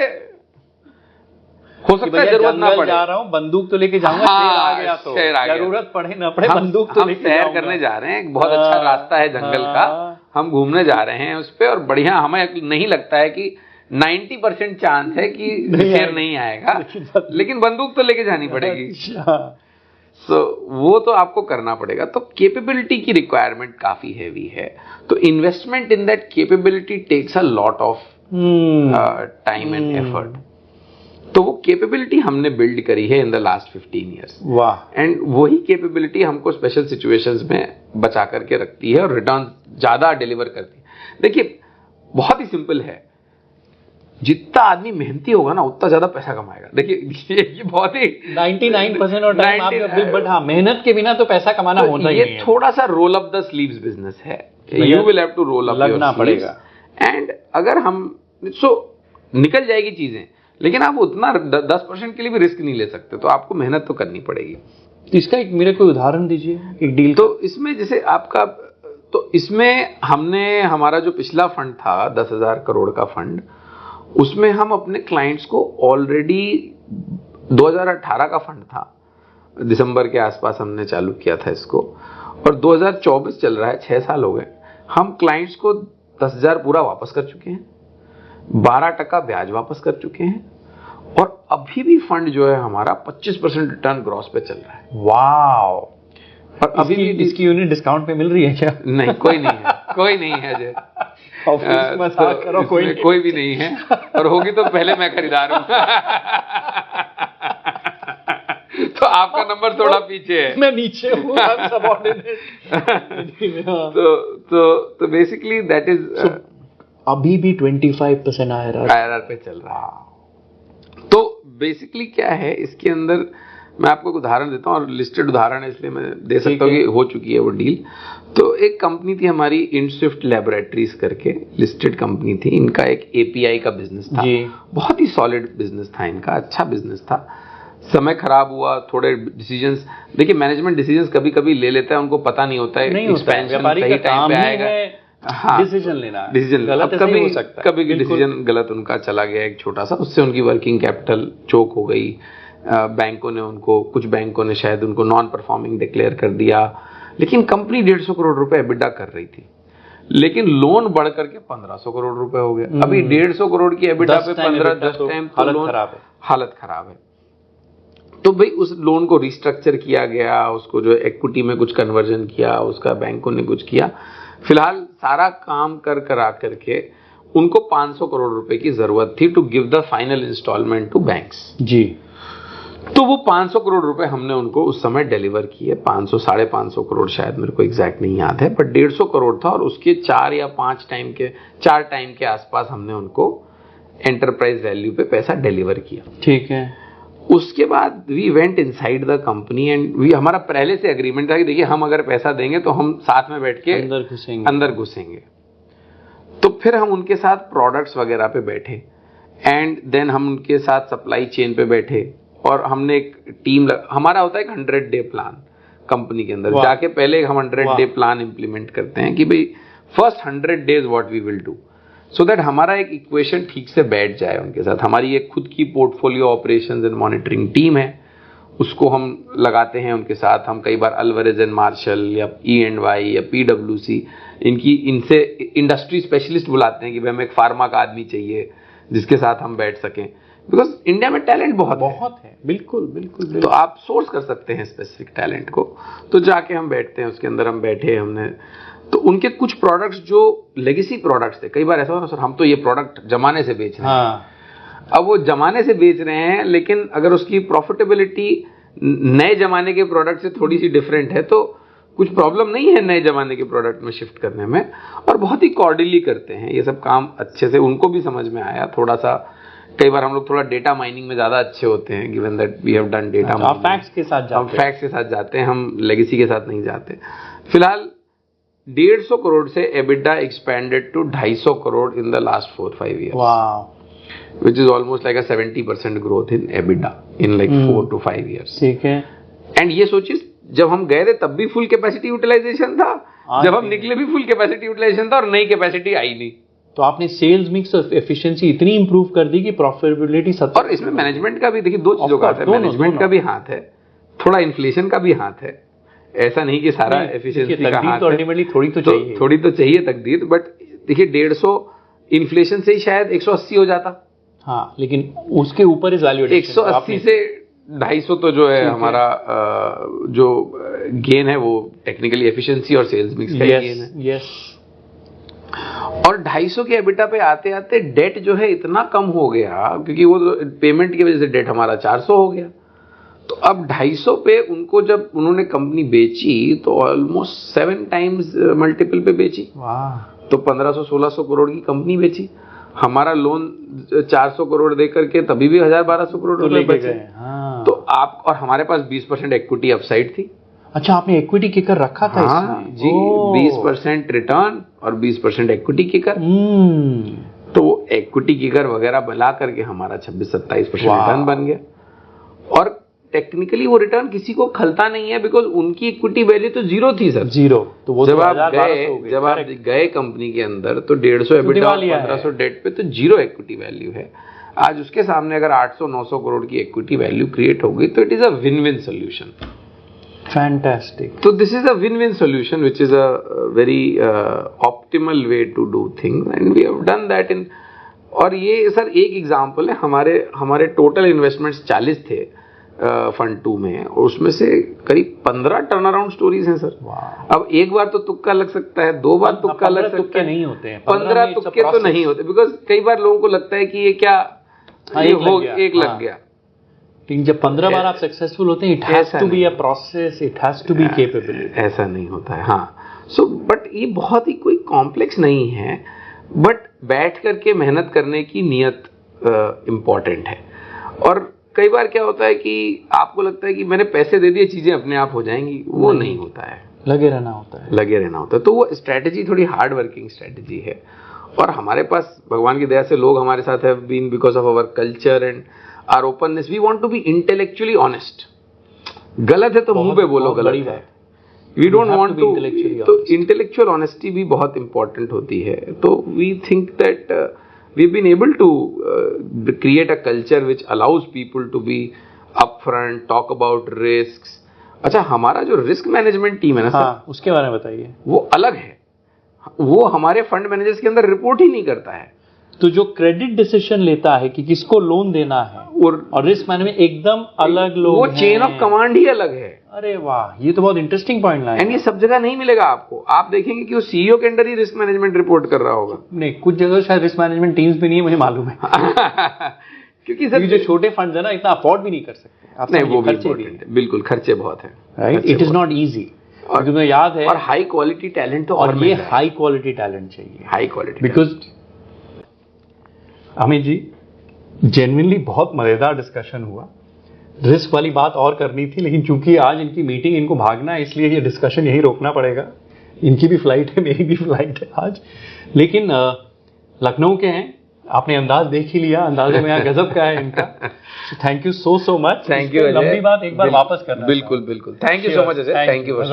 [SPEAKER 2] हो
[SPEAKER 1] कि
[SPEAKER 2] सकता है
[SPEAKER 1] भैया
[SPEAKER 2] जरूरत ना
[SPEAKER 1] जंगल
[SPEAKER 2] पड़े,
[SPEAKER 1] जा रहा हूँ, बंदूक तो लेके जाऊंगा,
[SPEAKER 2] हाँ,
[SPEAKER 1] शेर आ गया तो
[SPEAKER 2] शेर आ गया।
[SPEAKER 1] जरूरत पड़े ना पड़े,
[SPEAKER 2] हम
[SPEAKER 1] बंदूक तो लेके
[SPEAKER 2] सैर
[SPEAKER 1] जाऊंगा।
[SPEAKER 2] करने जा रहे हैं, एक बहुत अच्छा रास्ता है जंगल का, हम घूमने जा रहे हैं उस पे, और बढ़िया, हमें नहीं लगता है कि 90% चांस है कि शेर नहीं आएगा, लेकिन बंदूक तो लेके जानी पड़ेगी। तो वो तो आपको करना पड़ेगा। तो कैपेबिलिटी की रिक्वायरमेंट काफी हैवी है, तो investment in that capability takes a lot of time and effort. तो वो कैपेबिलिटी हमने बिल्ड करी है इन द लास्ट 15 ईयर्स।
[SPEAKER 1] वाह।
[SPEAKER 2] एंड वही कैपेबिलिटी हमको स्पेशल सिचुएशंस में बचा करके रखती है और रिटर्न ज्यादा डिलीवर करती है। देखिए बहुत ही सिंपल है, जितना आदमी मेहनती होगा ना उतना ज्यादा पैसा कमाएगा। देखिए ये बहुत ही
[SPEAKER 1] 99% और टाइम आप, बट हाँ, मेहनत के बिना तो पैसा कमाना
[SPEAKER 2] तो
[SPEAKER 1] होता ही
[SPEAKER 2] ये
[SPEAKER 1] नहीं है।
[SPEAKER 2] थोड़ा सा roll up the sleeves business है, you will have to roll up
[SPEAKER 1] लगना पड़ेगा।
[SPEAKER 2] एंड अगर हम निकल जाएगी चीजें, लेकिन आप उतना 10% के लिए भी रिस्क नहीं ले सकते, तो आपको मेहनत तो करनी पड़ेगी।
[SPEAKER 1] तो इसका एक मेरे को उदाहरण दीजिए, एक डील।
[SPEAKER 2] तो इसमें जैसे आपका, तो इसमें हमने, हमारा जो पिछला फंड था 10,000 करोड़ का फंड, उसमें हम अपने क्लाइंट्स को ऑलरेडी 2018 का फंड था, दिसंबर के आसपास हमने चालू किया था इसको, और 2024 चल रहा है, 6 साल हो गए, हम क्लाइंट्स को 10,000 पूरा वापस कर चुके हैं, 12% ब्याज वापस कर चुके हैं, और अभी भी फंड जो है हमारा 25% रिटर्न ग्रॉस पे चल रहा है।
[SPEAKER 1] वाओ।
[SPEAKER 2] और अभी भी
[SPEAKER 1] इसकी यूनिट डिस्काउंट पे मिल रही है क्या?
[SPEAKER 2] नहीं, कोई नहीं है, कोई नहीं है जय।
[SPEAKER 1] मजाक करो,
[SPEAKER 2] कोई भी नहीं है, और होगी तो पहले मैं खरीदार हूं। तो आपका नंबर थोड़ा पीछे है,
[SPEAKER 1] मैं नीचे हूँ,
[SPEAKER 2] तो बेसिकली दैट इज
[SPEAKER 1] अभी भी 25%
[SPEAKER 2] IRR पे चल रहा है। तो बेसिकली क्या है इसके अंदर, मैं आपको एक उदाहरण देता हूँ, और लिस्टेड उदाहरण है इसलिए मैं दे सकता हूँ कि हो चुकी है वो डील। तो एक कंपनी थी हमारी, इनस्विफ्ट लैबोरेटरीज करके लिस्टेड कंपनी थी, इनका एक API का बिजनेस था, बहुत ही सॉलिड बिजनेस था इनका, अच्छा बिजनेस था। समय खराब हुआ, थोड़े डिसीजंस, देखिए मैनेजमेंट डिसीजंस कभी कभी ले लेता है, उनको पता नहीं होता है एक्सपेंशन सही टाइम पे आएगा, हाँ,
[SPEAKER 1] डिसीजन लेना,
[SPEAKER 2] गलत कभी हो सकता है, कभी डिसीजन गलत उनका चला गया एक छोटा सा, उससे उनकी वर्किंग कैपिटल चोक हो गई, बैंकों ने उनको, कुछ बैंकों ने शायद उनको नॉन परफॉर्मिंग डिक्लेयर कर दिया, लेकिन कंपनी 150 करोड़ रुपए एबिटा कर रही थी, लेकिन लोन बढ़ करके 1500 करोड़ रुपए हो गया। अभी 150 करोड़ की एबिटा पे 10 टाइम हालत खराब है। तो भाई उस लोन को रिस्ट्रक्चर किया गया, उसको जो इक्विटी में कुछ कन्वर्जन किया, उसका बैंकों ने कुछ किया, फिलहाल सारा काम करा करके उनको 500 करोड़ रुपए की जरूरत थी to give the final instalment to banks जी। तो वो 500 करोड़ रुपए हमने उनको उस समय डिलीवर किए, 500 550 करोड़ शायद, मेरे को एग्जैक्ट नहीं याद है, बट 150 करोड़ था, और उसके 4 या 5 टाइम के आसपास हमने उनको एंटरप्राइज वैल्यू पे पैसा डिलीवर किया। ठीक है। उसके बाद we went inside the company and हमारा पहले से एग्रीमेंट था कि देखिए हम अगर पैसा देंगे तो हम साथ में बैठ के अंदर घुसेंगे। तो फिर हम उनके साथ प्रोडक्ट्स वगैरह पे बैठे, एंड देन हम उनके साथ सप्लाई चेन पे बैठे, और हमने एक टीम हमारा होता है एक 100 डे प्लान कंपनी के अंदर, जाके पहले हम 100 डे प्लान इंप्लीमेंट करते हैं कि भाई first 100 days what we will do, so that हमारा एक इक्वेशन ठीक से बैठ जाए उनके साथ। हमारी एक खुद की portfolio operations and monitoring team है, उसको हम लगाते हैं उनके साथ। हम कई बार अल्वरेज एंड मार्शल या E&Y या PwC इनसे इंडस्ट्री स्पेशलिस्ट बुलाते हैं कि भाई हमें एक फार्मा का आदमी चाहिए जिसके साथ हम बैठ सकें, बिकॉज इंडिया में टैलेंट बहुत है। बिल्कुल। तो आप सोर्स कर सकते हैं स्पेसिफिक टैलेंट को, तो जाके हम बैठते हैं, उसके अंदर हम बैठे हमने, तो उनके कुछ प्रोडक्ट्स जो लेगेसी प्रोडक्ट्स थे, कई बार ऐसा होता सर हम तो ये प्रोडक्ट जमाने से बेच रहे हैं। अब वो जमाने से बेच रहे हैं, लेकिन अगर उसकी प्रॉफिटेबिलिटी नए जमाने के प्रोडक्ट से थोड़ी सी डिफरेंट है तो कुछ प्रॉब्लम नहीं है नए जमाने के प्रोडक्ट में शिफ्ट करने में, और बहुत ही कॉर्डियली करते हैं ये सब काम अच्छे से। उनको भी समझ में आया थोड़ा सा, कई बार हम लोग थोड़ा डेटा माइनिंग में ज्यादा अच्छे होते हैं, given that we have done data mining. Facts के साथ जाते हैं, हम लेगेसी के साथ नहीं जाते। फिलहाल 150 करोड़ से EBITDA expanded to 250 crore in the last 4-5 years, which is almost like a 70% growth in EBITDA in like 4 to 5 years. ठीक है। एंड ये सोचिए जब हम गए थे तब भी फुल कैपेसिटी यूटिलाइजेशन था, जब हम निकले भी फुल कैपेसिटी यूटिलाइजेशन था, और नई कैपेसिटी आई नहीं।
[SPEAKER 1] तो आपने सेल्स मिक्स और एफिशिएंसी इतनी इंप्रूव कर दी कि प्रॉफिटेबिलिटी सब।
[SPEAKER 2] और इसमें मैनेजमेंट का भी देखिए दो चीजों का हाथ है, मैनेजमेंट का भी हाथ है, थोड़ा इन्फ्लेशन का भी हाथ है। ऐसा नहीं कि सारा एफिशिएंसी का हाथ है,
[SPEAKER 1] अल्टीमेटली थोड़ी तो चाहिए,
[SPEAKER 2] थोड़ी तो चाहिए तकदीर। बट देखिए 150 इन्फ्लेशन से ही शायद 180 हो जाता।
[SPEAKER 1] हाँ, लेकिन उसके ऊपर इस वैल्यू
[SPEAKER 2] 180 से 250 तो जो है हमारा जो गेन है वो टेक्निकली एफिशिएंसी और सेल्स मिक्स का गेन है।
[SPEAKER 1] यस।
[SPEAKER 2] और 250 के एबिटा पे आते आते डेट जो है इतना कम हो गया, क्योंकि वो पेमेंट की वजह से डेट हमारा 400 हो गया। तो अब 250 पे उनको जब उन्होंने कंपनी बेची तो ऑलमोस्ट 7 टाइम्स मल्टीपल पे बेची।
[SPEAKER 1] वाह।
[SPEAKER 2] तो 1500-1600 करोड़ की कंपनी बेची। हमारा लोन 400 करोड़ दे करके तभी भी 1000-1200 करोड़ रुपए बचे।
[SPEAKER 1] हाँ।
[SPEAKER 2] तो आप, और हमारे पास 20% इक्विटी अपसाइड थी।
[SPEAKER 1] अच्छा, आपने इक्विटी किकर रखा था?
[SPEAKER 2] हाँ
[SPEAKER 1] इसमें
[SPEAKER 2] जी, 20% रिटर्न और 20% इक्विटी किकर। तो इक्विटी किकर वगैरह मिला करके हमारा 26-27% रिटर्न बन गया। और टेक्निकली वो रिटर्न किसी को खलता नहीं है, बिकॉज उनकी इक्विटी वैल्यू तो जीरो थी सर।
[SPEAKER 1] जीरो। तो वो
[SPEAKER 2] जब आप गए कंपनी के अंदर तो 150 एबिटा 1500 डेट पे तो जीरो इक्विटी वैल्यू है। आज उसके सामने अगर 800-900 करोड़ की इक्विटी वैल्यू क्रिएट हो गई तो it is a win win solution.
[SPEAKER 1] Fantastic.
[SPEAKER 2] तो this is a win win solution which is a very optimal way to do things and we have done that in. और ये sir एक example है, हमारे total investments 40 थे fund 2 में, और उसमें से करीब 15 टर्न अराउंड स्टोरीज हैं सर। अब एक बार तो तुक्का लग सकता है, 2 बार तुक्का लग सकता है,
[SPEAKER 1] नहीं होते हैं
[SPEAKER 2] 15 तुक्के तो नहीं होते, बिकॉज कई बार लोगों को लगता है कि ये क्या एक लग गया।
[SPEAKER 1] लेकिन जब 15 बार आप सक्सेसफुल होते हैं, it has to be a process, it has to be capability.
[SPEAKER 2] ऐसा नहीं होता है। हाँ, सो बट ये बहुत ही कोई कॉम्प्लेक्स नहीं है, बट बैठ करके मेहनत करने की नियत इम्पोर्टेंट है। और कई बार क्या होता है कि आपको लगता है कि मैंने पैसे दे दिए चीजें अपने आप हो जाएंगी, वो नहीं होता है,
[SPEAKER 1] लगे रहना होता है,
[SPEAKER 2] लगे रहना होता है। तो वो स्ट्रैटेजी थोड़ी हार्ड वर्किंग स्ट्रैटेजी है। और हमारे पास भगवान की दया से लोग हमारे साथ have been because of our culture and our openness. We want to be intellectually honest. गलत है तो मुंह पे बोलो गलत है, वी डोंट वांट टू। तो इंटेलेक्चुअल ऑनेस्टी भी बहुत इंपॉर्टेंट होती है। तो we think that we've been able to create a culture which allows people to be upfront, talk about risks. अच्छा, हमारा जो रिस्क मैनेजमेंट टीम है ना सर,
[SPEAKER 1] उसके बारे में बताइए।
[SPEAKER 2] वो अलग है, वो हमारे फंड मैनेजर्स के अंदर रिपोर्ट ही नहीं करता है।
[SPEAKER 1] तो जो क्रेडिट डिसीजन लेता है कि किसको लोन देना है और रिस्क मैनेजमेंट एकदम अलग लोग,
[SPEAKER 2] वो चेन ऑफ कमांड ही अलग है।
[SPEAKER 1] अरे वाह, ये तो बहुत इंटरेस्टिंग पॉइंट लाया।
[SPEAKER 2] एंड ये सब जगह नहीं मिलेगा आपको। आप देखेंगे कि वो सीईओ के अंडर ही रिस्क मैनेजमेंट रिपोर्ट कर रहा होगा।
[SPEAKER 1] नहीं, कुछ जगह शायद रिस्क मैनेजमेंट टीम्स भी नहीं है, मुझे मालूम है।
[SPEAKER 2] क्योंकि सर
[SPEAKER 1] जो छोटे फंड्स है ना, इतना अफोर्ड भी नहीं कर सकते।
[SPEAKER 2] नहीं, वो भी इम्पोर्टेंट है, बिल्कुल, खर्चे बहुत है,
[SPEAKER 1] right. It is not easy, और मुझे याद है।
[SPEAKER 2] और हाई क्वालिटी टैलेंट तो,
[SPEAKER 1] और ये हाई क्वालिटी टैलेंट चाहिए,
[SPEAKER 2] high quality.
[SPEAKER 1] Because Amit ji, genuinely बहुत मजेदार डिस्कशन हुआ। रिस्क वाली बात और करनी थी, लेकिन चूंकि आज इनकी मीटिंग, इनको भागना है, इसलिए ये डिस्कशन यहीं रोकना पड़ेगा। इनकी भी फ्लाइट है, मेरी भी फ्लाइट है आज। लेकिन लखनऊ के हैं, आपने अंदाज देख ही लिया, अंदाजे में यहाँ गजब का है इनका। Thank you so much.
[SPEAKER 2] Thank you.
[SPEAKER 1] लंबी बात एक बार वापस करना।
[SPEAKER 2] बिल्कुल बिल्कुल, thank you so much. Thank you.